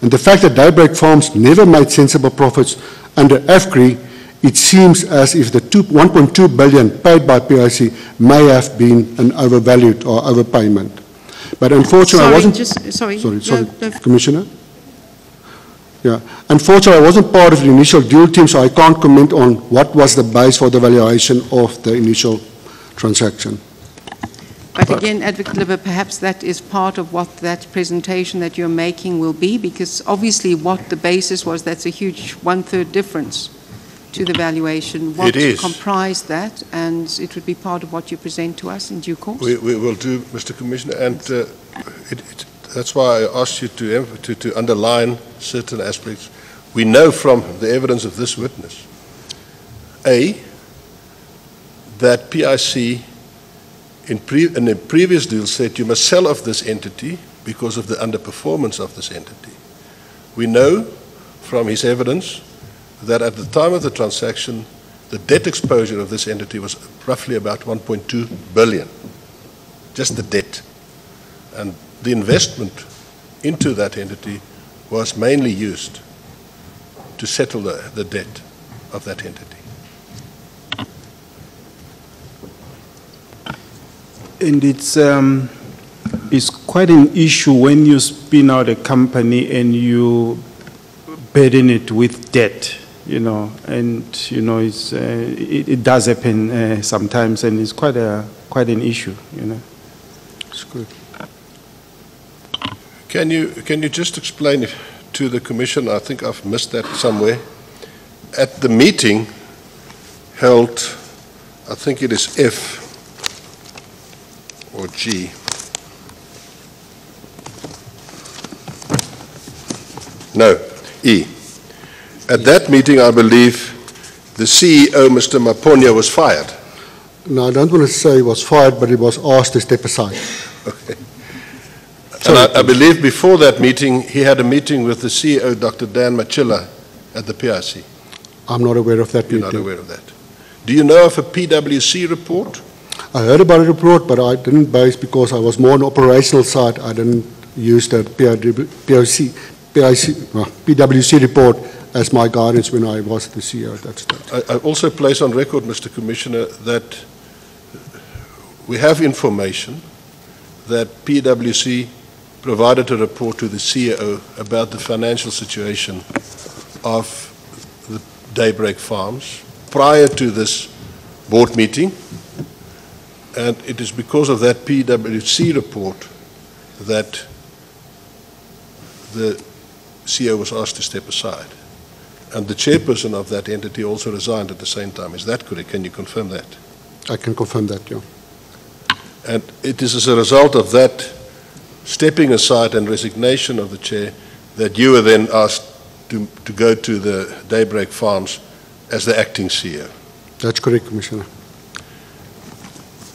[SPEAKER 6] And the fact that Daybreak Farms never made sensible profits under AFGRI, it seems as if the 1.2 billion paid by PIC may have been an overvalued or overpayment. But unfortunately, I wasn't...
[SPEAKER 5] Sorry.
[SPEAKER 6] No, Commissioner? Yeah. Unfortunately, I wasn't part of the initial deal team, so I can't comment on what was the base for the valuation of the initial transaction.
[SPEAKER 5] But again, Advocate Liver, perhaps that is part of what that presentation that you're making will be, because obviously what the basis was, that's a huge 1/3 difference to the valuation. What
[SPEAKER 1] It is.
[SPEAKER 5] comprised that, and it would be part of what you present to us in due course.
[SPEAKER 1] We will do, Mr. Commissioner, and that's why I asked you to underline certain aspects. We know from the evidence of this witness, A, that PIC in a previous deal said you must sell off this entity because of the underperformance of this entity. We know from his evidence that at the time of the transaction, the debt exposure of this entity was roughly about 1.2 billion, just the debt. And the investment into that entity was mainly used to settle the debt of that entity.
[SPEAKER 4] And it's quite an issue when you spin out a company and you burden it with debt, you know, and you know it does happen sometimes, and it's quite an issue, you know. It's good.
[SPEAKER 1] Can you just explain to the Commission? I think I've missed that somewhere. At the meeting held, I think it is F or G. No, E. At that meeting, I believe the CEO, Mr. Maponya, was fired.
[SPEAKER 6] No, I don't want to say he was fired, but he was asked to step aside.
[SPEAKER 1] Okay. And I believe before that meeting, he had a meeting with the CEO, Dr. Dan Machilla, at the PIC.
[SPEAKER 6] I'm not aware of that
[SPEAKER 1] You're
[SPEAKER 6] meeting.
[SPEAKER 1] not aware of that. Do you know of a PwC report?
[SPEAKER 6] I heard about a report, but I didn't base because I was more on the operational side. I didn't use the PwC report as my guidance when I was the CEO at that stage.
[SPEAKER 1] I also place on record, Mr. Commissioner, that we have information that PwC provided a report to the CEO about the financial situation of the Daybreak Farms prior to this board meeting, and it is because of that PwC report that the CEO was asked to step aside. And the chairperson of that entity also resigned at the same time. Is that correct? Can you confirm that?
[SPEAKER 6] I can confirm that, yeah.
[SPEAKER 1] And it is as a result of that stepping aside and resignation of the chair that you were then asked to go to the Daybreak Farms as the acting CEO.
[SPEAKER 6] That's correct, Commissioner.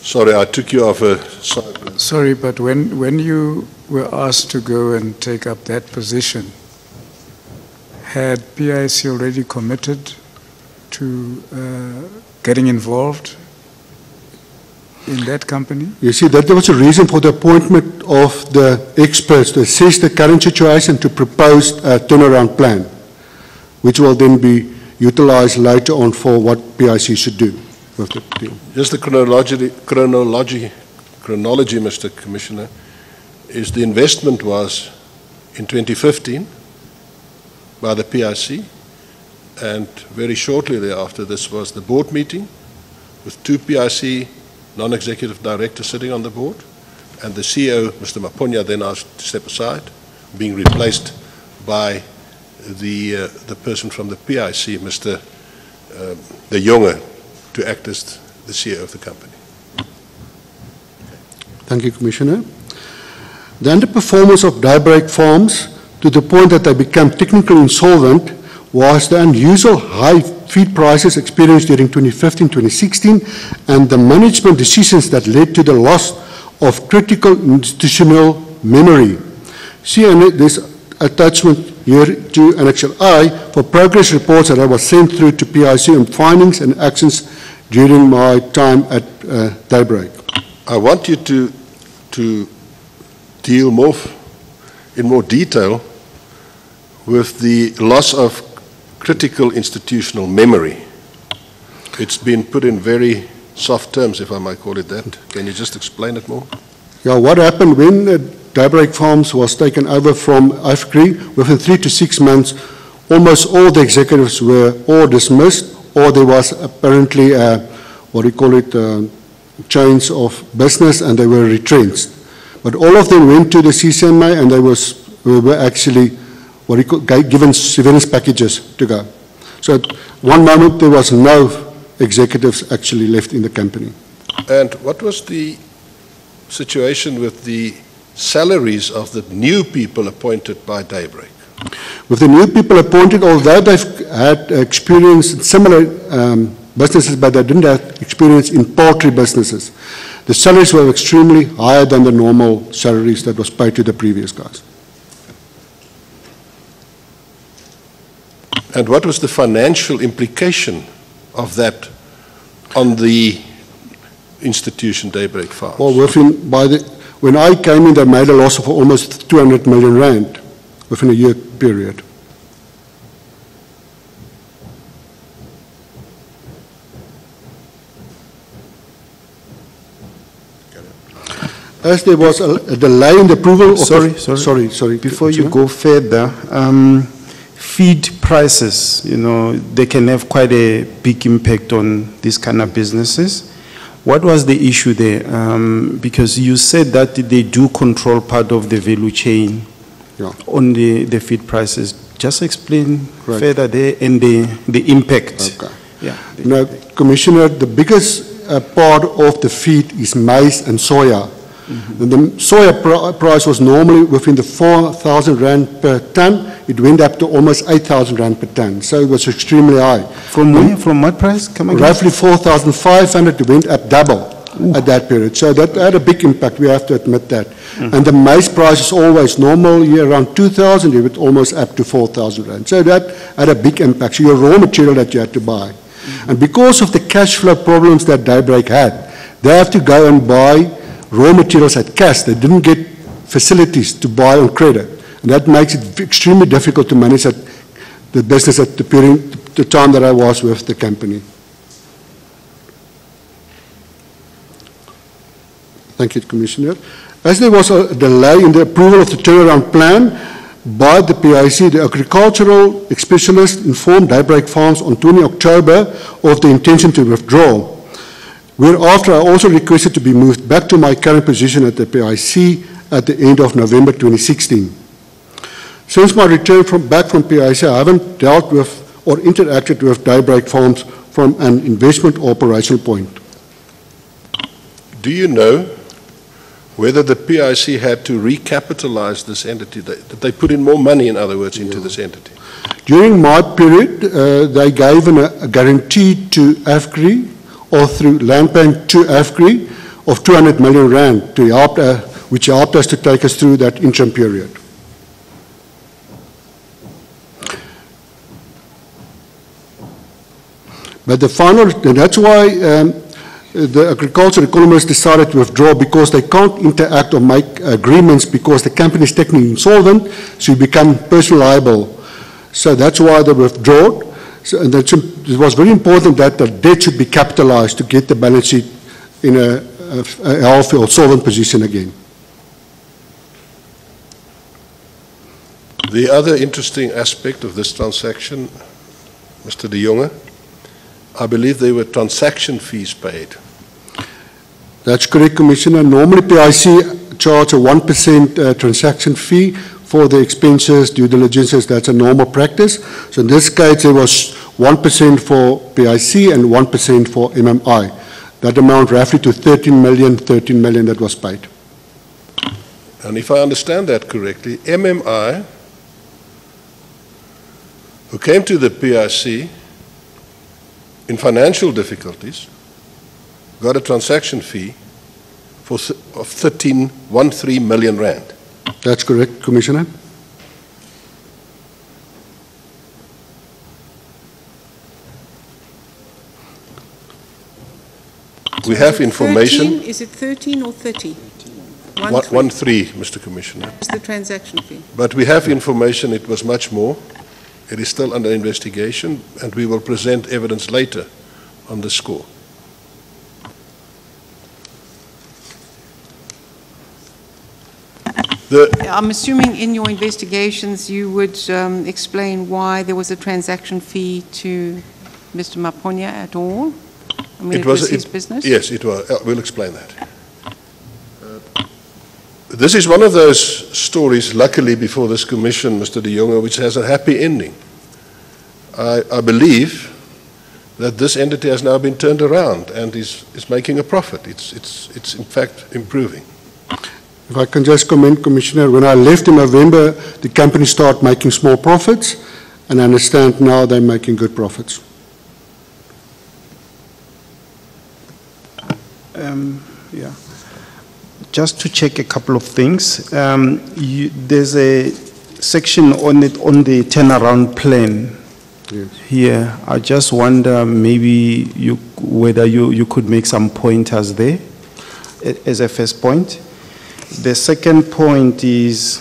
[SPEAKER 1] Sorry, I took you off a side.
[SPEAKER 2] Sorry, but when you were asked to go and take up that position, had PIC already committed to getting involved in that company?
[SPEAKER 6] You see, that was a reason for the appointment of the experts to assess the current situation, to propose a turnaround plan, which will then be utilized later on for what PIC should do with the deal.
[SPEAKER 1] Just the chronology, Mr. Commissioner, is the investment was in 2015 by the PIC, and very shortly thereafter this was the board meeting with two PIC non-executive directors sitting on the board, and the CEO, Mr. Maponya, then asked to step aside, being replaced by the person from the PIC, Mr. De Jonge, to act as the CEO of the company.
[SPEAKER 6] Thank you, Commissioner. The underperformance of Daybreak Farms to the point that they became technically insolvent was the unusual high feed prices experienced during 2015-2016 and the management decisions that led to the loss of critical institutional memory. See this attachment here to Annexure I for progress reports that I was sent through to PIC on findings and actions during my time at Daybreak.
[SPEAKER 1] I want you to deal in more detail with the loss of critical institutional memory. It's been put in very soft terms, if I might call it that. Can you just explain it more?
[SPEAKER 6] Yeah, what happened when Daybreak Farms was taken over from AFGRI, within 3 to 6 months, almost all the executives were all dismissed, or there was apparently change of business and they were retrenched. But all of them went to the CCMA and they were actually given severance packages to go. So at one moment there was no executives actually left in the company.
[SPEAKER 1] And what was the situation with the salaries of the new people appointed by Daybreak?
[SPEAKER 6] With the new people appointed, although they've had experience in similar businesses, but they didn't have experience in poultry businesses, the salaries were extremely higher than the normal salaries that was paid to the previous guys.
[SPEAKER 1] And what was the financial implication of that on the institution Daybreak Farms?
[SPEAKER 6] Well, when I came in, they made a loss of almost 200 million rand within a year period. As there was a delay in the approval of... Sorry.
[SPEAKER 4] Before you go further, feed prices, they can have quite a big impact on these kind of businesses. What was the issue there? Because you said that they do control part of the value chain on the feed prices. Just explain further there and the impact.
[SPEAKER 6] Okay. Yeah. Commissioner, the biggest part of the feed is maize and soya. Mm-hmm. The soya price was normally within the 4,000 Rand per ton. It went up to almost 8,000 Rand per ton. So it was extremely high.
[SPEAKER 4] From where? From what price? Come again?
[SPEAKER 6] Roughly 4,500. It went up double at that period. So that had a big impact. We have to admit that. Mm-hmm. And the maize price is always normal, around 2,000. It went almost up to 4,000 Rand. So that had a big impact. So your raw material that you had to buy. Mm-hmm. And because of the cash flow problems that Daybreak had, they have to go and buy raw materials at cash. They didn't get facilities to buy on credit. And that makes it extremely difficult to manage the business at the time that I was with the company. Thank you, Commissioner. As there was a delay in the approval of the turnaround plan by the PIC, the agricultural specialist informed Daybreak Farms on 20 October of the intention to withdraw. Whereafter, I also requested to be moved back to my current position at the PIC at the end of November 2016. Since my return back from PIC, I haven't dealt with or interacted with Daybreak Farms from an investment operational point.
[SPEAKER 1] Do you know whether the PIC had to recapitalize this entity? Did they put in more money, in other words, into this entity?
[SPEAKER 6] During my period, they gave a guarantee to AFGRI or through Land Bank to AFGRI of 200 million Rand to help, which helped us to take us through that interim period. But the final, and that's why the agricultural economists decided to withdraw, because they can't interact or make agreements because the company is technically insolvent, so you become personally liable. So that's why they withdrew. So, and it was very important that the debt should be capitalized to get the balance sheet in a healthy or solvent position again.
[SPEAKER 1] The other interesting aspect of this transaction, Mr. De Jonge, I believe there were transaction fees paid.
[SPEAKER 6] That's correct, Commissioner. Normally PIC charge a 1% transaction fee for the expenses, due diligences, that's a normal practice. So in this case, there was 1% for PIC and 1% for MMI. That amount roughly to 13 million that was paid.
[SPEAKER 1] And if I understand that correctly, MMI, who came to the PIC in financial difficulties, got a transaction fee of 13 million rand.
[SPEAKER 6] That's correct, Commissioner.
[SPEAKER 1] We have information.
[SPEAKER 5] 13, is it 13 or 30?
[SPEAKER 1] 1.3, Mr. Commissioner.
[SPEAKER 5] That's the transaction fee.
[SPEAKER 1] But we have information it was much more. It is still under investigation, and we will present evidence later on the score.
[SPEAKER 5] I'm assuming in your investigations you would explain why there was a transaction fee to Mr. Maponya at all? I mean, it was his business?
[SPEAKER 1] Yes, it was. We'll explain that. This is one of those stories, luckily, before this commission, Mr. De Jonge, which has a happy ending. I believe that this entity has now been turned around and is making a profit. It's in fact improving.
[SPEAKER 6] If I can just comment, Commissioner, when I left in November, the company started making small profits, and I understand now they're making good profits.
[SPEAKER 4] Yeah. Just to check a couple of things, there's a section on it on the turnaround plan.
[SPEAKER 6] Yes.
[SPEAKER 4] Here, I just wonder maybe whether you could make some pointers there as a first point. The second point is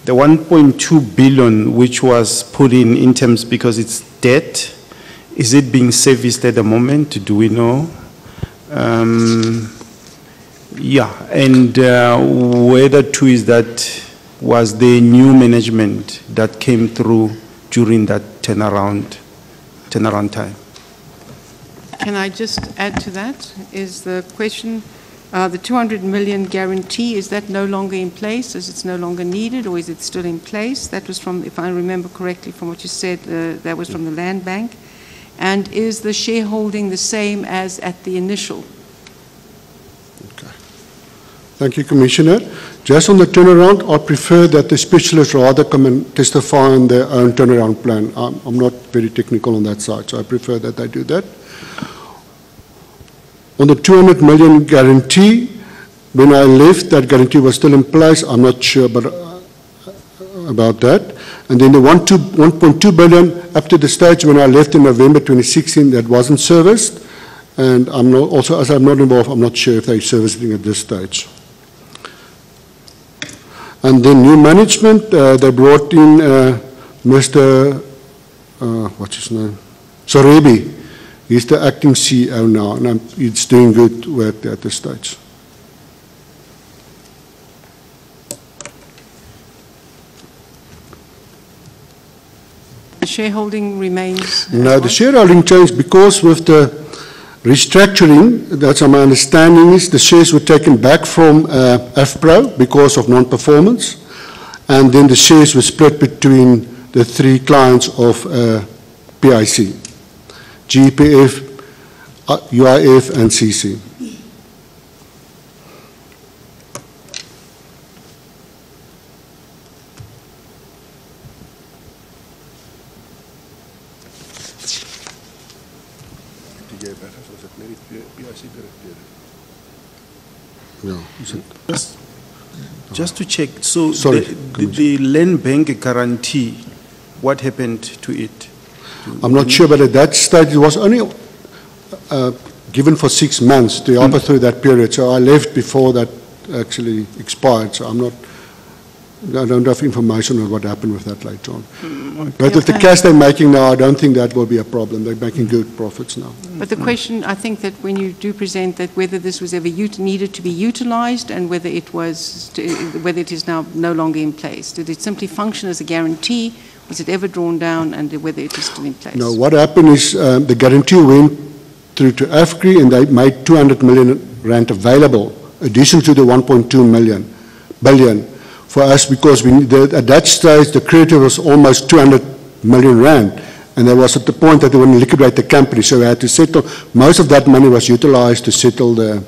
[SPEAKER 4] the 1.2 billion which was put in terms because it's debt. Is it being serviced at the moment? Do we know? Yeah, and whether too is that was the new management that came through during that turnaround time.
[SPEAKER 5] Can I just add to that? Is the question, the 200 million guarantee, is that no longer in place? Is it no longer needed, or is it still in place? That was from, if I remember correctly from what you said, that was from the Land Bank. And is the shareholding the same as at the initial?
[SPEAKER 6] Thank you, Commissioner. Just on the turnaround, I prefer that the specialists rather come and testify on their own turnaround plan. I'm not very technical on that side, so I prefer that they do that. On the 200 million guarantee, when I left, that guarantee was still in place. I'm not sure about that. And then the 1.2 billion, up to the stage when I left in November 2016, that wasn't serviced. And I'm not, also, as I'm not involved, I'm not sure if they're servicing at this stage. And then new management, they brought in Mr. What's his name? Sorebi. He's the acting CEO now, and he's doing good work at this stage.
[SPEAKER 5] The shareholding remains?
[SPEAKER 6] No, the shareholding changed because with the restructuring, that's my understanding, is the shares were taken back from AFPRO because of non-performance, and then the shares were split between the three clients of PIC, GPF, UIF, and CC.
[SPEAKER 4] Just to check, so the land bank guarantee, what happened to it?
[SPEAKER 6] I'm not sure, but at that stage it was only given for 6 months to help us through that period. So I left before that actually expired. So I don't have information on what happened with that later on. Okay. But with the cash they're making now, I don't think that will be a problem. They're making good profits now.
[SPEAKER 5] But the question, I think that when you do present that whether this was ever needed to be utilized and whether it is now no longer in place. Did it simply function as a guarantee? Was it ever drawn down, and whether it is still in place?
[SPEAKER 6] No, what happened is the guarantee went through to AFCRI, and they made 200 million rand available, addition to the 1.2 billion, for us because at that stage the creditor was almost 200 million rand, and there was at the point that they want to liquidate the company, so we had to settle. Most of that money was utilized to settle the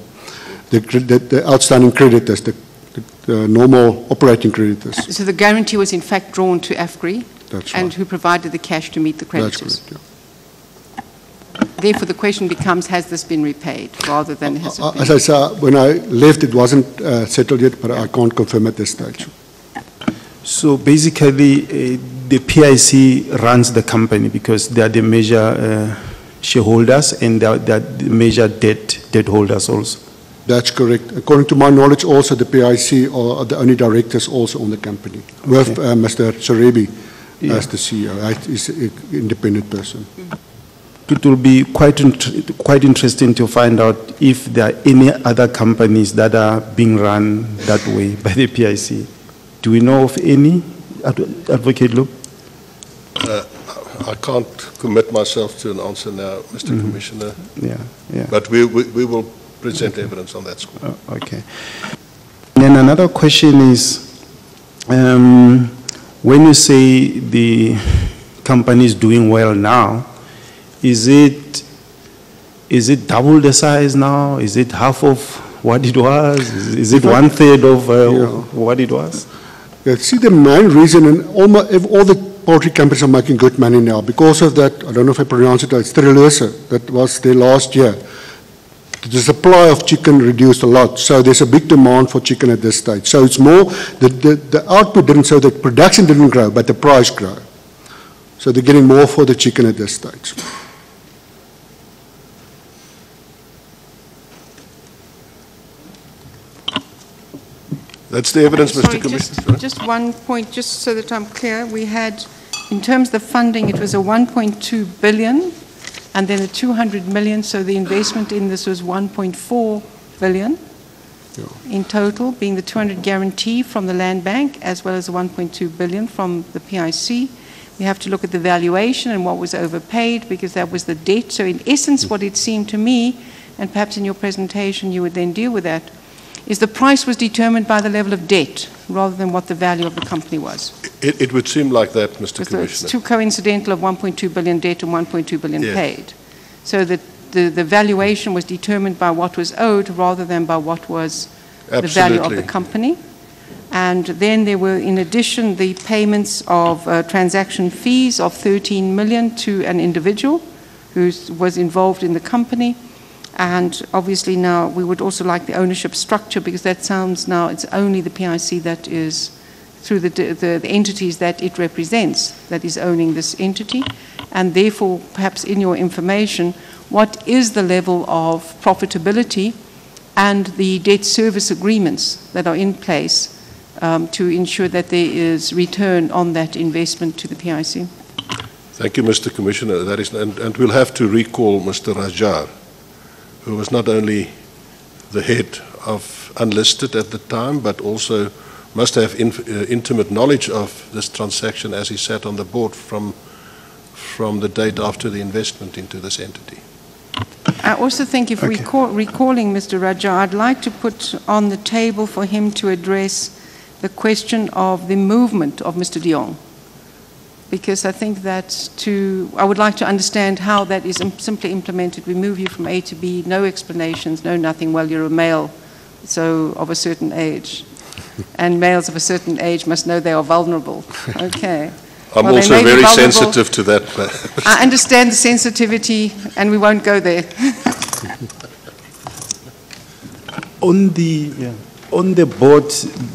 [SPEAKER 6] outstanding creditors, the normal operating creditors.
[SPEAKER 5] So the guarantee was in fact drawn to AFGRI,
[SPEAKER 6] That's
[SPEAKER 5] and
[SPEAKER 6] right.
[SPEAKER 5] who provided the cash to meet the creditors.
[SPEAKER 6] That's correct, yeah.
[SPEAKER 5] Therefore, the question becomes, has this been repaid, rather than has it been?
[SPEAKER 6] As I said, when I left, it wasn't settled yet, but I can't confirm at this stage.
[SPEAKER 4] So basically, the PIC runs the company because they are the major shareholders and they are the major debt holders also.
[SPEAKER 6] That's correct. According to my knowledge, also the PIC are the only directors also on the company, with Mr. Sarebi as the CEO. He's an independent person.
[SPEAKER 4] It will be quite interesting to find out if there are any other companies that are being run that way by the PIC. Do we know of any, Advocate Loop?
[SPEAKER 1] I can't commit myself to an answer now, Mr. Commissioner,
[SPEAKER 4] Yeah.
[SPEAKER 1] but we will present evidence on that score.
[SPEAKER 4] Okay. And then another question is, when you say the company is doing well now, is it double the size now? Is it half of what it was? Is it 1/3 of what it was?
[SPEAKER 6] Yeah, see, the main reason, and all the poultry companies are making good money now because of that, I don't know if I pronounce it, it's Trilose, that was there last year. The supply of chicken reduced a lot, so there's a big demand for chicken at this stage. So it's more, the output didn't, so the production didn't grow, but the price grew. So they're getting more for the chicken at this stage.
[SPEAKER 1] That's the evidence,
[SPEAKER 5] Sorry,
[SPEAKER 1] Mr. Commissioner.
[SPEAKER 5] just 1 point, just so that I'm clear. We had, in terms of the funding, it was a 1.2 billion and then a 200 million, so the investment in this was 1.4 billion in total, being the 200 guarantee from the land bank as well as the 1.2 billion from the PIC. We have to look at the valuation and what was overpaid because that was the debt. So in essence, what it seemed to me, and perhaps in your presentation you would then deal with that, is the price was determined by the level of debt rather than what the value of the company was.
[SPEAKER 1] It would seem like that, Mr.
[SPEAKER 5] So it's
[SPEAKER 1] Commissioner.
[SPEAKER 5] too coincidental of 1.2 billion debt and 1.2 billion
[SPEAKER 1] Yes.
[SPEAKER 5] paid. So that the valuation was determined by what was owed rather than by what was the value of the
[SPEAKER 1] Absolutely.
[SPEAKER 5] company. And then there were, in addition, the payments of transaction fees of 13 million to an individual who was involved in the company. And obviously now we would also like the ownership structure because that sounds now it's only the PIC that is, through the entities that it represents, that is owning this entity. And therefore, perhaps in your information, what is the level of profitability and the debt service agreements that are in place to ensure that there is return on that investment to the PIC?
[SPEAKER 1] Thank you, Mr. Commissioner. That is, and we'll have to recall Mr. Rajar, who was not only the head of Unlisted at the time, but also must have intimate knowledge of this transaction as he sat on the board from the date after the investment into this entity.
[SPEAKER 5] I also think if recalling Mr. Raja, I'd like to put on the table for him to address the question of the movement of Mr. de Jong. Because I think that I would like to understand how that is simply implemented. We move you from A to B, no explanations, no nothing. Well, you're a male, so of a certain age. And males of a certain age must know they are vulnerable. Okay.
[SPEAKER 1] I'm
[SPEAKER 5] Well, they
[SPEAKER 1] also
[SPEAKER 5] may be
[SPEAKER 1] very
[SPEAKER 5] vulnerable.
[SPEAKER 1] sensitive to that.
[SPEAKER 5] I understand the sensitivity, and we won't go there.
[SPEAKER 4] On the board,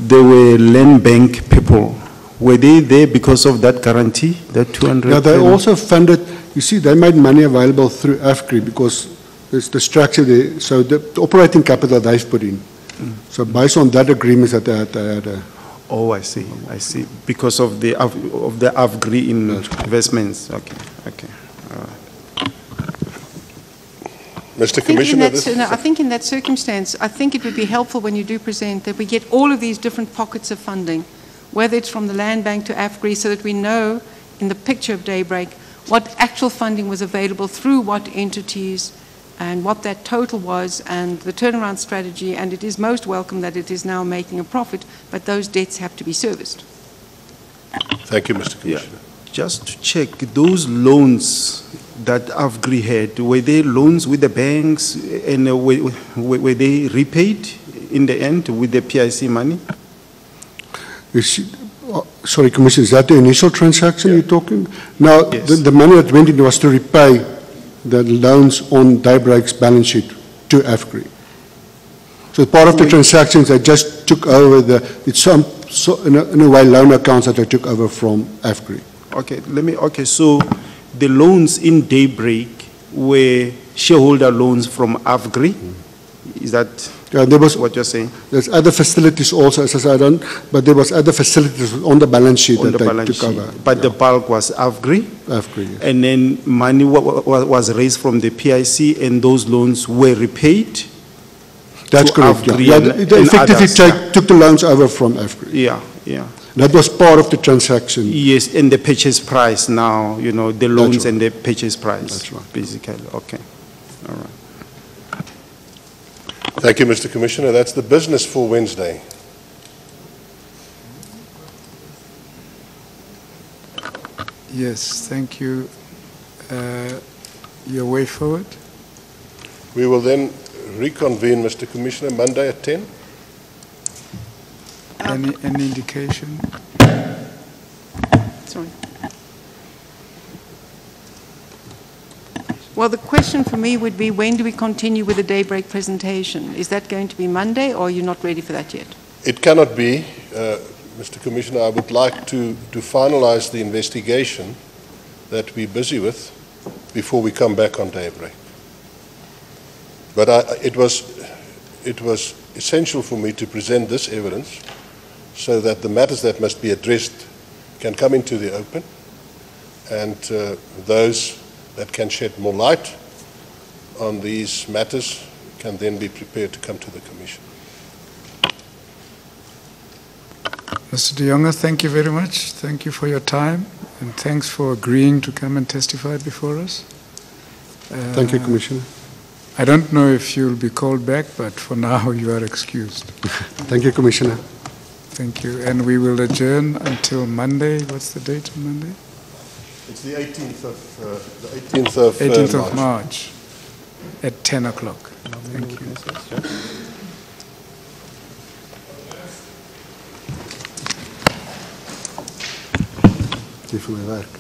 [SPEAKER 4] there were land bank people. Were they there because of that guarantee, that 200?
[SPEAKER 6] Yeah, they also funded, you see, they made money available through AFGRI because there's the structure there. So the operating capital they've put in. So based on that agreement that they had
[SPEAKER 4] Oh, I see. Because of the AFGRI investments. Okay.
[SPEAKER 1] Mr. Commissioner,
[SPEAKER 5] I think in that circumstance, I think it would be helpful when you do present that we get all of these different pockets of funding, whether it's from the land bank to AFGRI, so that we know in the picture of Daybreak what actual funding was available through what entities and what that total was and the turnaround strategy, and it is most welcome that it is now making a profit, but those debts have to be serviced.
[SPEAKER 1] Thank you, Mr. Commissioner.
[SPEAKER 4] Just to check, those loans that Avgri had, were they loans with the banks, and were they repaid in the end with the PIC money?
[SPEAKER 6] Sorry, Commissioner, is that the initial transaction you're talking? No,
[SPEAKER 4] Yes.
[SPEAKER 6] the money that went in was to repay the loans on Daybreak's balance sheet to Avgri. So part of the transactions, they just took over in a way, loan accounts that they took over from Avgri.
[SPEAKER 4] Okay, so the loans in Daybreak were shareholder loans from Avgri? Is that
[SPEAKER 6] There was
[SPEAKER 4] what you're saying?
[SPEAKER 6] There's other facilities also, as I don't, but there was other facilities on the balance sheet
[SPEAKER 4] On
[SPEAKER 6] that
[SPEAKER 4] the
[SPEAKER 6] they
[SPEAKER 4] balance
[SPEAKER 6] took
[SPEAKER 4] sheet.
[SPEAKER 6] over.
[SPEAKER 4] But the bulk was Avgri?
[SPEAKER 6] Avgri, yes.
[SPEAKER 4] And then money was raised from the PIC, and those loans were repaid?
[SPEAKER 6] That's
[SPEAKER 4] to
[SPEAKER 6] correct,
[SPEAKER 4] Avgri
[SPEAKER 6] yeah.
[SPEAKER 4] and
[SPEAKER 6] They effectively
[SPEAKER 4] others,
[SPEAKER 6] took the loans over from Avgri.
[SPEAKER 4] Yeah.
[SPEAKER 6] That was part of the transaction.
[SPEAKER 4] Yes, and the purchase price now, the loans
[SPEAKER 6] right.
[SPEAKER 4] and the purchase price.
[SPEAKER 6] That's right.
[SPEAKER 4] Basically, okay. All right.
[SPEAKER 1] Thank you, Mr. Commissioner. That's the business for Wednesday.
[SPEAKER 2] Yes, thank you. Your way forward?
[SPEAKER 1] We will then reconvene, Mr. Commissioner, Monday at 10.
[SPEAKER 2] Any indication?
[SPEAKER 5] Sorry. Well, the question for me would be, when do we continue with the Daybreak presentation? Is that going to be Monday, or are you not ready for that yet?
[SPEAKER 1] It cannot be, Mr. Commissioner. I would like to finalize the investigation that we're busy with before we come back on Daybreak. But it was essential for me to present this evidence so that the matters that must be addressed can come into the open, and those that can shed more light on these matters can then be prepared to come to the Commission.
[SPEAKER 2] Mr. De Jonge, thank you very much. Thank you for your time, and thanks for agreeing to come and testify before us.
[SPEAKER 6] Thank you, Commissioner.
[SPEAKER 2] I don't know if you'll be called back, but for now you are excused.
[SPEAKER 6] Thank you, Commissioner.
[SPEAKER 2] Thank you. And we will adjourn until Monday. What's the date on Monday?
[SPEAKER 1] It's the 18th of
[SPEAKER 2] March at 10 o'clock. Thank you.
[SPEAKER 6] Die van mijn werk.